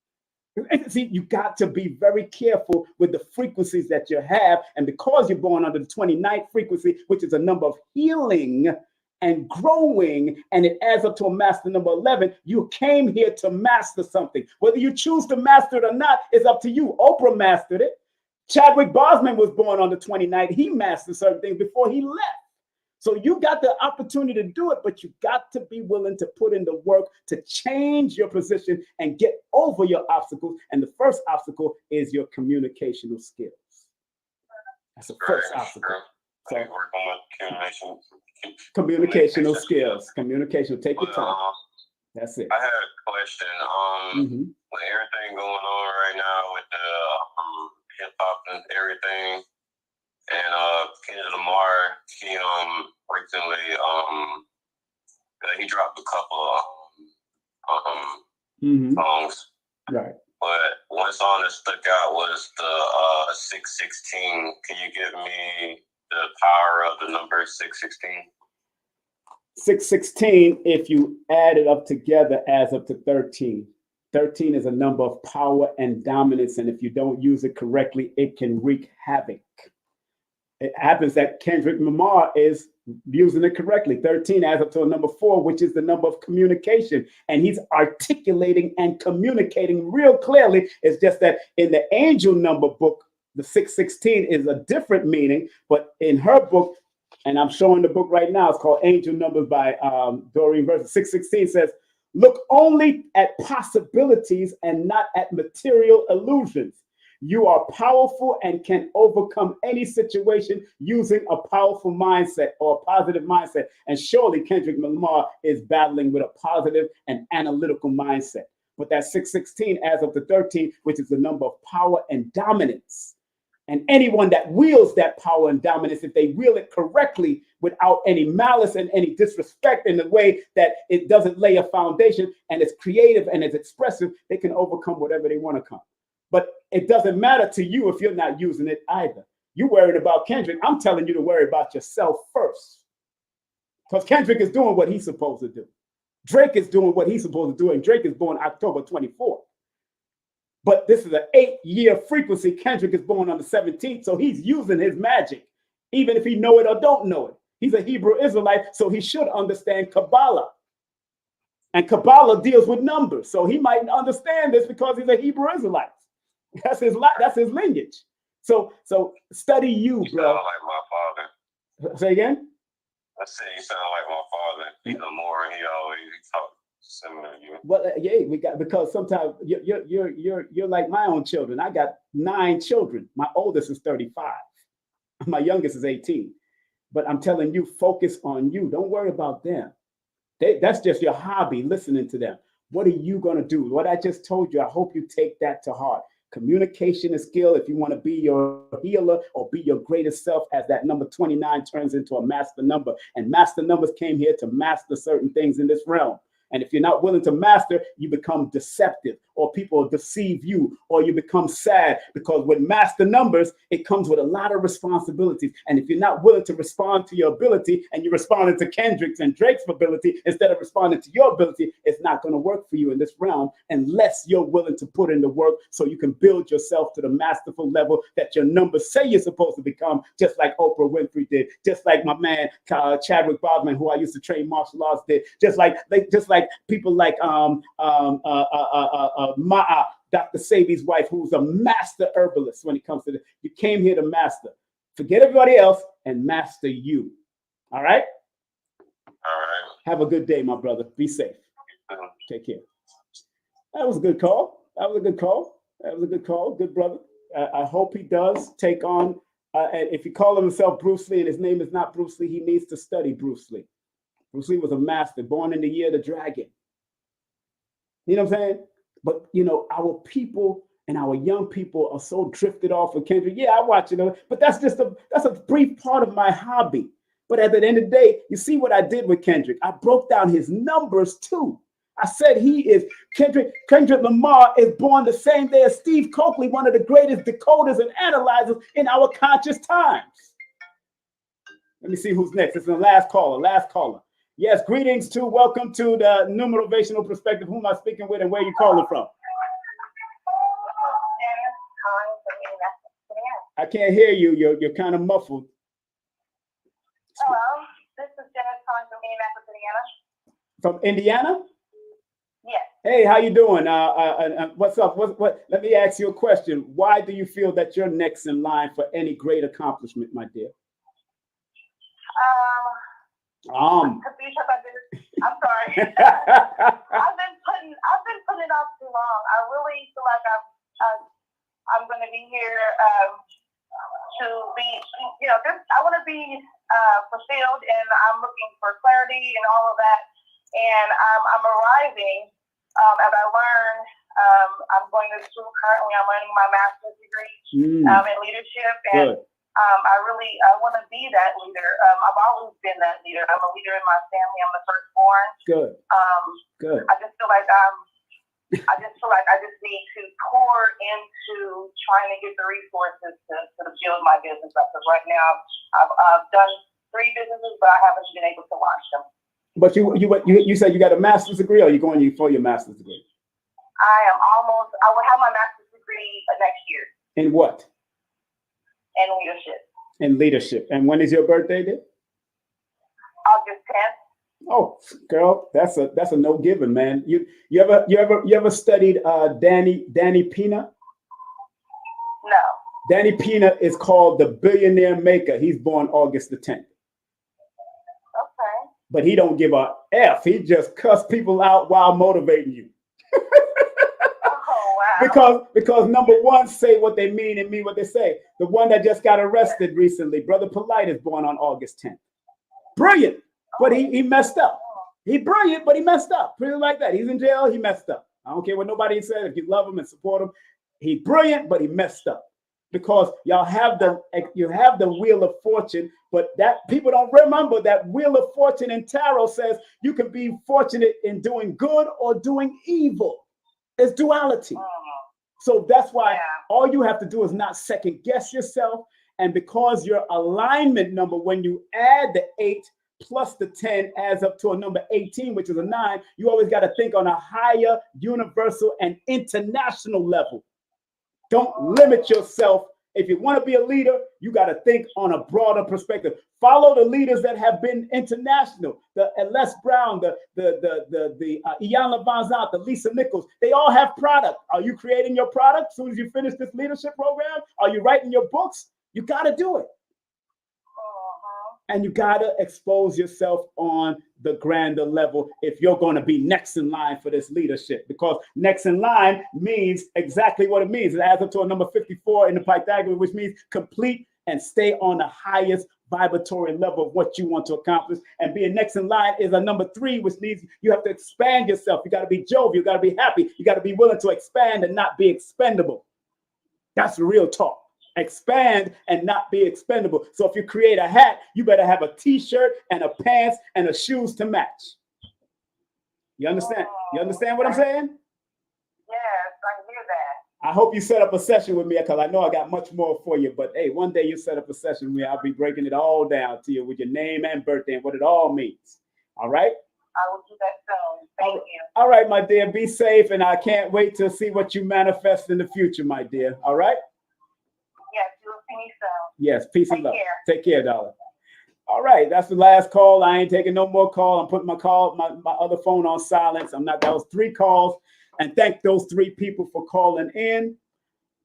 See, you got to be very careful with the frequencies that you have. And because you're born under the 29th frequency, which is a number of healing, and growing, and it adds up to a master number 11. You came here to master something. Whether you choose to master it or not is up to you. Oprah mastered it. Chadwick Boseman was born on the 29th. He mastered certain things before he left. So you got the opportunity to do it, but you got to be willing to put in the work to change your position and get over your obstacles. And the first obstacle is your communicational skills. That's the first obstacle. So, work on communication. Communicational skills. Communication. Take your time. That's it. I had a question. With everything going on right now with the hip hop and everything, and Kendrick Lamar, he recently he dropped a couple songs. Right. But one song that stuck out was the 616. Can you give me the power of the number 616? 616, if you add it up together, adds up to 13. 13 is a number of power and dominance, and if you don't use it correctly, it can wreak havoc. It happens that Kendrick Lamar is using it correctly. 13 adds up to a number 4, which is the number of communication. And he's articulating and communicating real clearly. It's just that in the angel number book, the 616 is a different meaning. But in her book, and I'm showing the book right now, it's called Angel Numbers by Doreen Verse. 616 says, look only at possibilities and not at material illusions. You are powerful and can overcome any situation using a powerful mindset or a positive mindset. And surely Kendrick Lamar is battling with a positive and analytical mindset. But that 616 adds up to 13, which is the number of power and dominance. And anyone that wields that power and dominance, if they wield it correctly without any malice and any disrespect in the way that it doesn't lay a foundation and it's creative and it's expressive, they can overcome whatever they want to come. But it doesn't matter to you if you're not using it either. You're worried about Kendrick. I'm telling you to worry about yourself first. Because Kendrick is doing what he's supposed to do. Drake is doing what he's supposed to do, and Drake is born October 24th. But this is an 8-year frequency. Kendrick is born on the 17th, so he's using his magic, even if he know it or don't know it. He's a Hebrew Israelite, so he should understand Kabbalah. And Kabbalah deals with numbers, so he might understand this because he's a Hebrew Israelite. That's his lineage. So study you, bro. Sound like my father. Say again? I said you sound like my father. He's more, and he always talks similar to you. Well, yeah, because sometimes you're like my own children. I got 9 children. My oldest is 35. My youngest is 18. But I'm telling you, focus on you. Don't worry about them. That's just your hobby, listening to them. What are you going to do? What I just told you, I hope you take that to heart. Communication is skill. If you want to be your healer or be your greatest self, as that number 29 turns into a master number. And master numbers came here to master certain things in this realm. And if you're not willing to master, you become deceptive, or people deceive you, or you become sad, because with master numbers, it comes with a lot of responsibilities. And if you're not willing to respond to your ability, and you're responding to Kendrick's and Drake's ability instead of responding to your ability, it's not going to work for you in this realm unless you're willing to put in the work so you can build yourself to the masterful level that your numbers say you're supposed to become, just like Oprah Winfrey did, just like my man Chadwick Boseman, who I used to train martial arts, did, just like people like Dr. Sabi's wife, who's a master herbalist when it comes to this. You came here to master. Forget everybody else and master you. All right? All right. Have a good day, my brother. Be safe. Take care. That was a good call. Good brother. I hope he does take on, if he calls himself Bruce Lee and his name is not Bruce Lee, he needs to study Bruce Lee. Bruce Lee was a master, born in the year of the dragon. You know what I'm saying? But, our people and our young people are so drifted off of Kendrick. Yeah, I watch it, but that's a brief part of my hobby. But at the end of the day, you see what I did with Kendrick. I broke down his numbers too. I said Kendrick Lamar is born the same day as Steve Coakley, one of the greatest decoders and analyzers in our conscious times. Let me see who's next. It's the last caller. Yes, greetings to, welcome to the Numerovational Perspective. Who am I speaking with and where are you calling from? I can't hear you. You're kind of muffled. Hello, this is Janice calling from From Indiana? Yes. Hey, how you doing? What's up? What? Let me ask you a question. Why do you feel that you're next in line for any great accomplishment, my dear? I'm sorry. I've been putting it off too long. I really feel like I'm going to be here to be, I want to be fulfilled, and I'm looking for clarity and all of that. And I'm arriving as I learn. I'm going to school currently. I'm learning my master's degree in leadership, and I want to be that leader. I've always been that leader. I'm a leader in my family. I'm the firstborn. Good. Good. I just feel like I just need to pour into trying to get the resources to build my business up. Because right now I've done 3 businesses, but I haven't been able to launch them. But you said you got a master's degree, or are you going for your master's degree? I will have my master's degree next year. In what? In leadership. In leadership. And when is your birthday, dear? August 10th. Oh, girl, that's a no given, man. You ever studied Danny Pina? No. Danny Pina is called the billionaire maker. He's born August the 10th. Okay. But he don't give a F. He just cuss people out while motivating you. Because number one, say what they mean and mean what they say. The one that just got arrested recently, Brother Polite, is born on August 10th. Brilliant, but he messed up. He's brilliant, but he messed up. Pretty like that. He's in jail, he messed up. I don't care what nobody said. If you love him and support him, he's brilliant, but he messed up. Because you have the Wheel of Fortune, but that people don't remember that Wheel of Fortune in tarot says you can be fortunate in doing good or doing evil. It's duality. So that's why all you have to do is not second guess yourself. And because your alignment number, when you add the 8 plus the 10 adds up to a number 18, which is a 9, you always got to think on a higher, universal, and international level. Don't limit yourself. If you want to be a leader, you got to think on a broader perspective. Follow the leaders that have been international. The Les Brown, the Iyanla Vanzant, the Lisa Nichols. They all have product. Are you creating your product as soon as you finish this leadership program? Are you writing your books? You got to do it. And you got to expose yourself on the grander level if you're going to be next in line for this leadership, because next in line means exactly what it means. It adds up to a number 54 in the Pythagorean, which means complete and stay on the highest vibratory level of what you want to accomplish. And being next in line is a number 3, which means you have to expand yourself. You got to be jovial. You got to be happy. You got to be willing to expand and not be expendable. That's the real talk. Expand and not be expendable. So if you create a hat, you better have a t-shirt and a pants and a shoes to match. You understand? You understand what I'm saying? Yes, I hear that. I hope you set up a session with me, because I know I got much more for you. But hey, one day you set up a session with me, I'll be breaking it all down to you with your name and birthday and what it all means. All right? I will do that soon. Thank you. All right, my dear. Be safe, and I can't wait to see what you manifest in the future, my dear. All right? Yes, you'll see me soon. Yes, peace and love. Take care, darling. All right, that's the last call. I ain't taking no more call. I'm putting my other phone on silence. That was 3 calls. And thank those 3 people for calling in.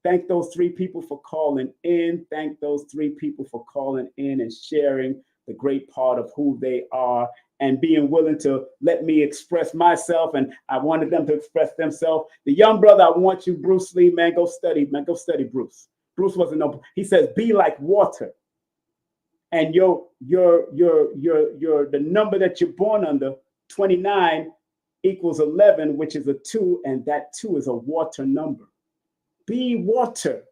Thank those 3 people for calling in. Thank those 3 people for calling in and sharing the great part of who they are and being willing to let me express myself. And I wanted them to express themselves. The young brother, I want you, Bruce Lee, man, go study, Bruce. Bruce wasn't no, he says, be like water. And the number that you're born under, 29, equals 11, which is a 2, and that 2 is a water number. Be water,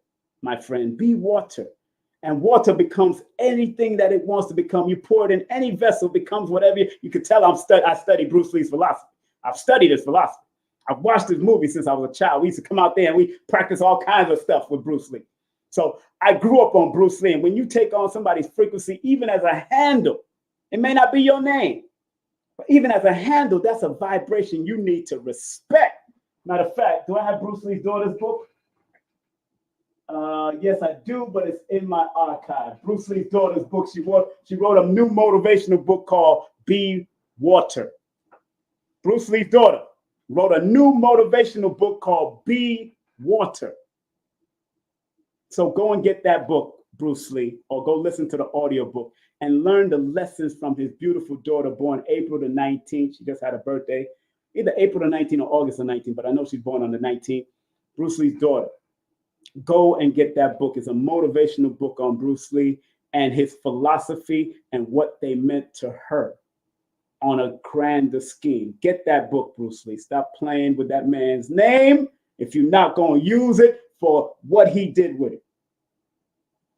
my friend, be water. And water becomes anything that it wants to become. You pour it in any vessel, becomes whatever. You can tell I study Bruce Lee's philosophy. I've studied his philosophy. I've watched his movies since I was a child. We used to come out there and we practice all kinds of stuff with Bruce Lee. So I grew up on Bruce Lee. And when you take on somebody's frequency, even as a handle, it may not be your name, but even as a handle, that's a vibration you need to respect. Matter of fact, do I have Bruce Lee's daughter's book? Yes, I do, but it's in my archive. Bruce Lee's daughter's book. She wrote a new motivational book called Be Water. Bruce Lee's daughter, wrote a new motivational book called Be Water. So go and get that book, Bruce Lee, or go listen to the audiobook and learn the lessons from his beautiful daughter born April the 19th. She just had a birthday, either April the 19th or August the 19th, but I know she's born on the 19th. Bruce Lee's daughter. Go and get that book. It's a motivational book on Bruce Lee and his philosophy and what they meant to her on a grander scheme. Get that book, Bruce Lee. Stop playing with that man's name if you're not going to use it for what he did with it.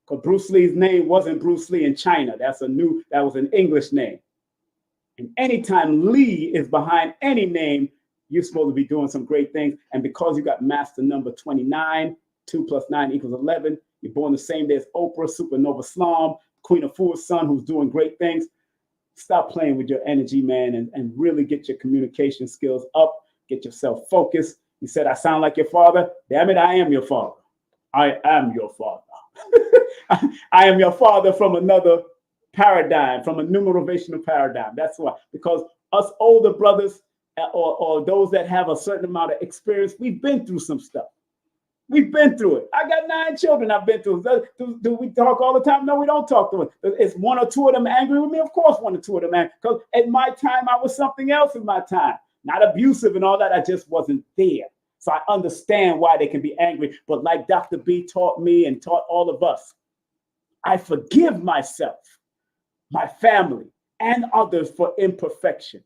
Because Bruce Lee's name wasn't Bruce Lee in China. That was an English name. And anytime Lee is behind any name, you're supposed to be doing some great things. And because you got master number 29, 2 + 9 = 11, you're born the same day as Oprah, Supernova Slum, Queen of Fool's son, who's doing great things. Stop playing with your energy, man, and really get your communication skills up. Get yourself focused. You said, I sound like your father. Damn it, I am your father. I am your father. I am your father from another paradigm, from a numerovational paradigm. That's why, because us older brothers or those that have a certain amount of experience, we've been through some stuff. We've been through it. I got 9 children I've been through. Do we talk all the time? No, we don't talk to them. Is 1 or 2 of them angry with me? Of course 1 or 2 of them angry. Because at my time, I was something else in my time. Not abusive and all that. I just wasn't there. So I understand why they can be angry. But like Dr. B taught me and taught all of us, I forgive myself, my family, and others for imperfection.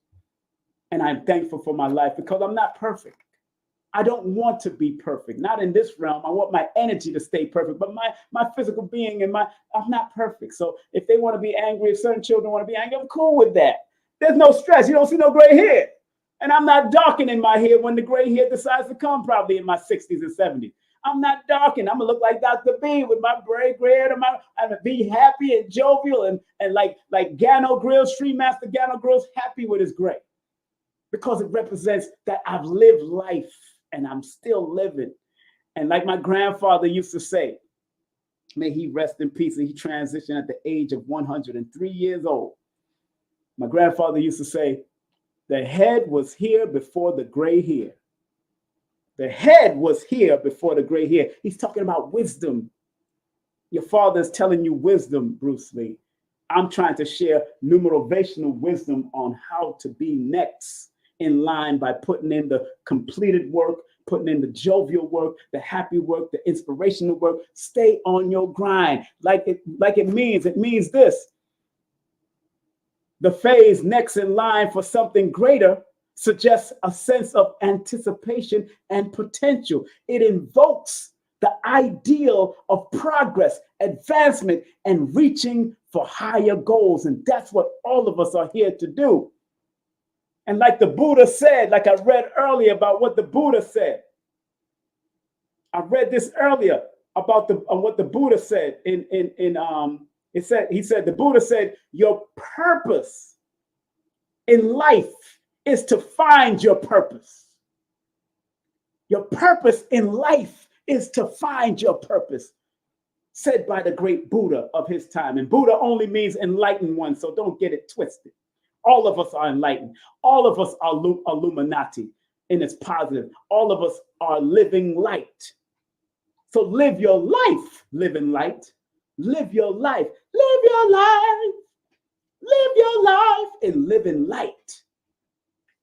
And I'm thankful for my life because I'm not perfect. I don't want to be perfect, not in this realm. I want my energy to stay perfect, but my physical being and I'm not perfect. So if they want to be angry, if certain children want to be angry, I'm cool with that. There's no stress. You don't see no gray hair. And I'm not darkening my hair when the gray hair decides to come, probably in my 60s and 70s. I'm not darkening. I'm going to look like Dr. B with my gray hair. I'm going to be happy and jovial and like Gano Grills, Street Master Gano Grills, happy with his gray. Because it represents that I've lived life. And I'm still living. And like my grandfather used to say, may he rest in peace. And he transitioned at the age of 103 years old. My grandfather used to say, the head was here before the gray hair. The head was here before the gray hair. He's talking about wisdom. Your father is telling you wisdom, Bruce Lee. I'm trying to share numerovational wisdom on how to be next in line by putting in the completed work, putting in the jovial work, the happy work, the inspirational work. Stay on your grind. It means this. The phase next in line for something greater suggests a sense of anticipation and potential. It invokes the ideal of progress, advancement, and reaching for higher goals. And that's what all of us are here to do. And like the Buddha said, like I read earlier about what the Buddha said. I read this earlier about what the Buddha said the Buddha said, your purpose in life is to find your purpose. Your purpose in life is to find your purpose, said by the great Buddha of his time. And Buddha only means enlightened one, so don't get it twisted. All of us are enlightened. All of us are Illuminati, and it's positive. All of us are living light. So live your life, living light. Live your life. Live your life. Live your life in living light.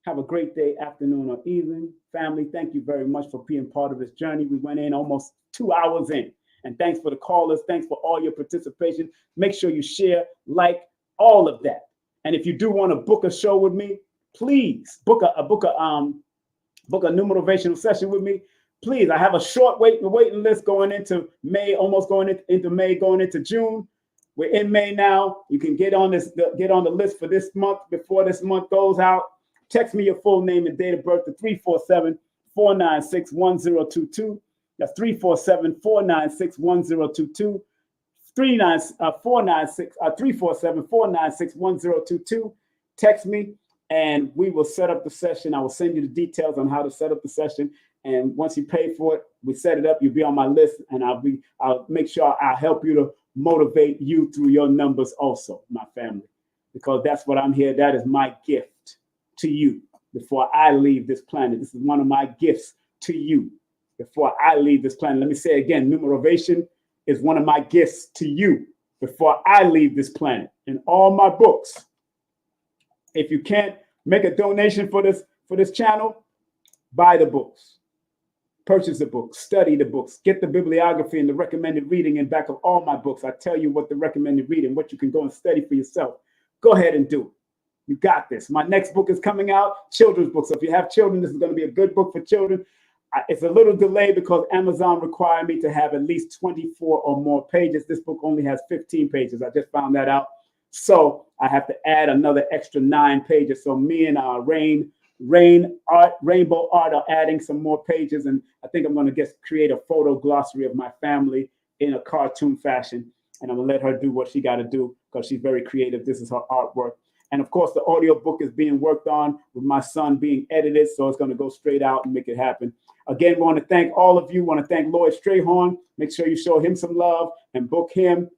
Have a great day, afternoon, or evening. Family, thank you very much for being part of this journey. We went in almost 2 hours in. And thanks for the callers. Thanks for all your participation. Make sure you share, like, all of that. And if you do want to book a show with me, please book a numerovational session with me. Please, I have a short waiting list going into May, almost going into May, going into June. We're in May now. You can get on the list for this month before this month goes out. Text me your full name and date of birth to 347-496-1022. That's 347-496-1022. 347-496-1022. Text me and we will set up the session. I will send you the details on how to set up the session. And once you pay for it, we set it up. You'll be on my list, and I'll make sure I'll help you to motivate you through your numbers also, my family, because that's what I'm here. That is my gift to you, before I leave this planet. This is one of my gifts to you before I leave this planet. Let me say it again. Numerovation is one of my gifts to you before I leave this planet. In all my books, if you can't make a donation for this channel, buy the books, purchase the books, study the books, get the bibliography and the recommended reading in back of all my books. I tell you what the recommended reading, what you can go and study for yourself. Go ahead and do it. You got this. My next book is coming out, children's book. So if you have children, this is going to be a good book for children. It's a little delayed because Amazon required me to have at least 24 or more pages. This book only has 15 pages. I just found that out. So I have to add another extra 9 pages. So me and Rainbow Art are adding some more pages. And I think I'm going to create a photo glossary of my family in a cartoon fashion. And I'm going to let her do what she got to do because she's very creative. This is her artwork. And of course, the audio book is being worked on with my son being edited. So it's going to go straight out and make it happen. Again, we want to thank all of you. We want to thank Lloyd Strayhorn. Make sure you show him some love and book him.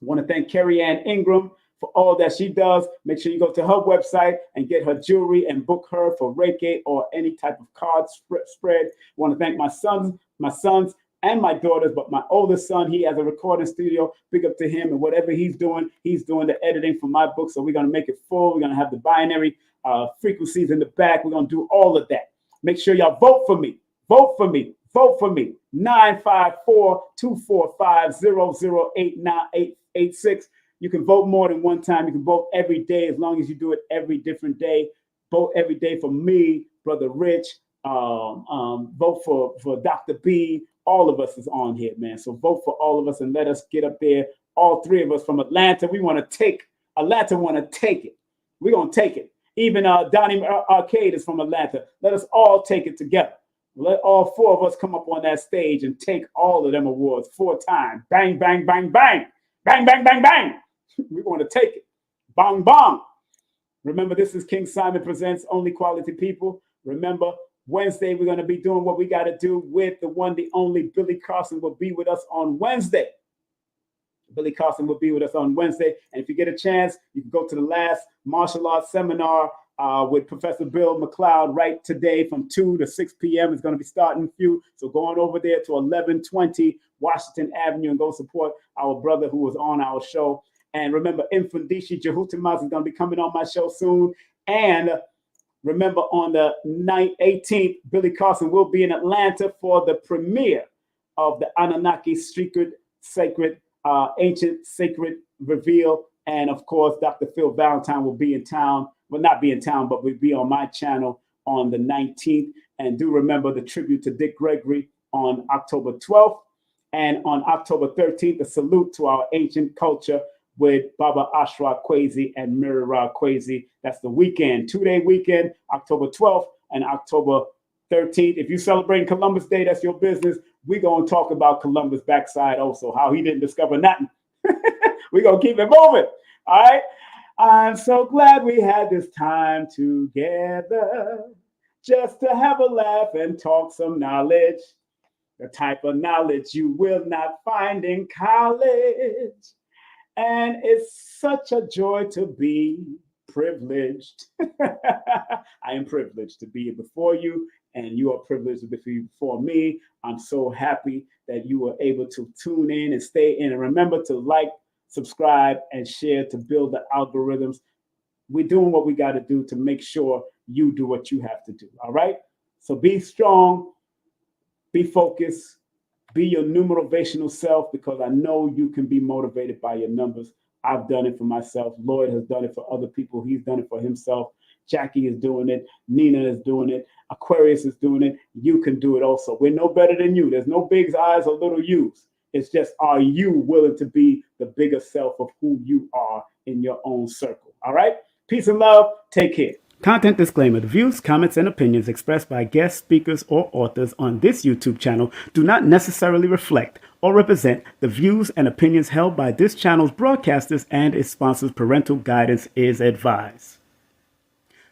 I want to thank Carrie Ann Ingram for all that she does. Make sure you go to her website and get her jewelry and book her for Reiki or any type of card spread. I want to thank my sons and my daughters, but my oldest son, he has a recording studio. Big up to him, and whatever he's doing the editing for my book. So we're going to make it full. We're going to have the binary frequencies in the back. We're going to do all of that. Make sure y'all vote for me. Vote for me. Vote for me. 954-245-008986. You can vote more than one time. You can vote every day as long as you do it every different day. Vote every day for me, Brother Rich. Vote for Dr. B. All of us is on here, man. So vote for all of us and let us get up there. All 3 of us from Atlanta. We want to take Atlanta. Want to take it. We're gonna take it. Even Donnie Arcade is from Atlanta. Let us all take it together. Let all 4 of us come up on that stage and take all of them awards 4 times. Bang, bang, bang, bang. Bang, bang, bang, bang. We're going to take it. Bang, bang. Remember, this is King Simon Presents Only Quality People. Remember, Wednesday, we're going to be doing what we got to do with the one, the only Billy Carson will be with us on Wednesday. Billy Carson will be with us on Wednesday. And if you get a chance, you can go to the last martial arts seminar with Professor Bill McLeod right today from 2 to 6 p.m. It's going to be starting few. So go on over there to 1120 Washington Avenue and go support our brother who was on our show. And remember, Infundishi Jehutimas is going to be coming on my show soon. And remember, on the 18th, Billy Carson will be in Atlanta for the premiere of the Anunnaki Ancient Sacred Reveal. And of course, Dr. Phil Valentine will be in town. Will not be in town, but will be on my channel on the 19th. And do remember the tribute to Dick Gregory on October 12th. And on October 13th, a salute to our ancient culture with Baba Ashra Kwesi and Mirara Kwesi. That's the weekend, 2-day weekend, October 12th and October 13th. If you celebrate Columbus Day, that's your business. We're going to talk about Columbus backside also, how he didn't discover nothing. We're going to keep it moving. All right. I'm so glad we had this time together just to have a laugh and talk some knowledge, the type of knowledge you will not find in college. And it's such a joy to be privileged. I am privileged to be before you, and you are privileged to be before me. I'm so happy that you were able to tune in and stay in. And remember to like, subscribe, and share to build the algorithms. We're doing what we got to do to make sure you do what you have to do. All right? So be strong, be focused, be your numerovational self, because I know you can be motivated by your numbers. I've done it for myself. Lloyd has done it for other people. He's done it for himself. Jackie is doing it. Nina is doing it. Aquarius is doing it. You can do it also. We're no better than you. There's no big I's or little U's. It's just, are you willing to be the bigger self of who you are in your own circle? All right? Peace and love. Take care. Content disclaimer. The views, comments, and opinions expressed by guest speakers or authors on this YouTube channel do not necessarily reflect or represent the views and opinions held by this channel's broadcasters and its sponsors. Parental guidance is advised.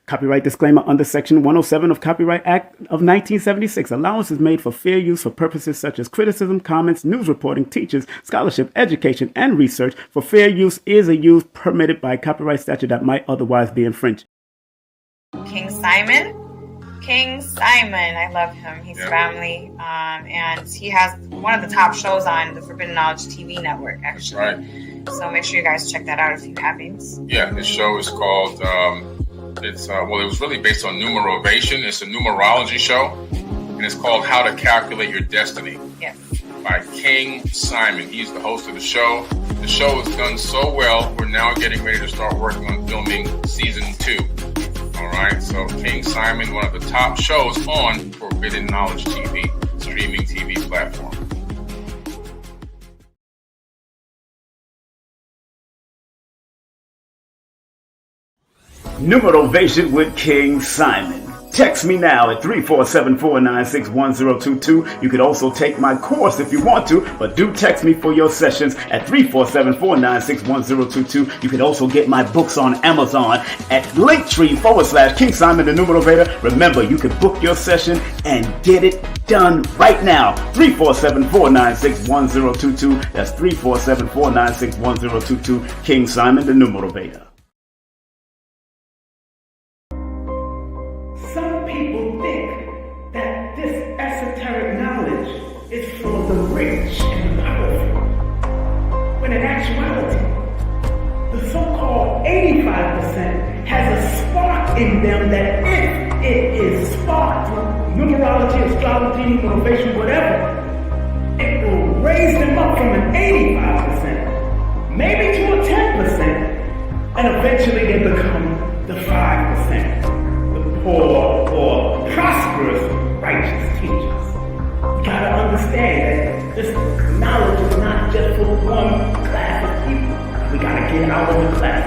Copyright disclaimer under Section 107 of Copyright Act of 1976. Allowance is made for fair use for purposes such as criticism, comments, news reporting, teachers, scholarship, education, and research. For fair use is a use permitted by copyright statute that might otherwise be infringed. King Simon. King Simon, I love him. He's family, and he has one of the top shows on the Forbidden Knowledge TV network, actually. That's right. So make sure you guys check that out if you haven't. Yeah, his show is called, it was really based on Numerovation. It's a numerology show, and it's called How to Calculate Your Destiny. Yes. By King Simon. He's the host of the show. The show has done so well, we're now getting ready to start working on filming season 2. All right, so King Simon, one of the top shows on Forbidden Knowledge TV, streaming TV platform. Numerovation with King Simon. Text me now at 347-496-1022. You could also take my course if you want to, but do text me for your sessions at 347-496-1022. You could also get my books on Amazon at Linktree/King Simon the Numerovator. Remember, you can book your session and get it done right now. 347-496-1022. That's 347-496-1022. King Simon the Numerovator. Some people think that this esoteric knowledge is for the rich and powerful, when in actuality, the so-called 85% has a spark in them that if it is sparked through numerology, astrology, numerovation, whatever, it will raise them up from an 85%, maybe to a 10%, and eventually they become the 5%. Or prosperous, righteous teachers. You gotta understand that this knowledge is not just for one class of people. We gotta get out of the class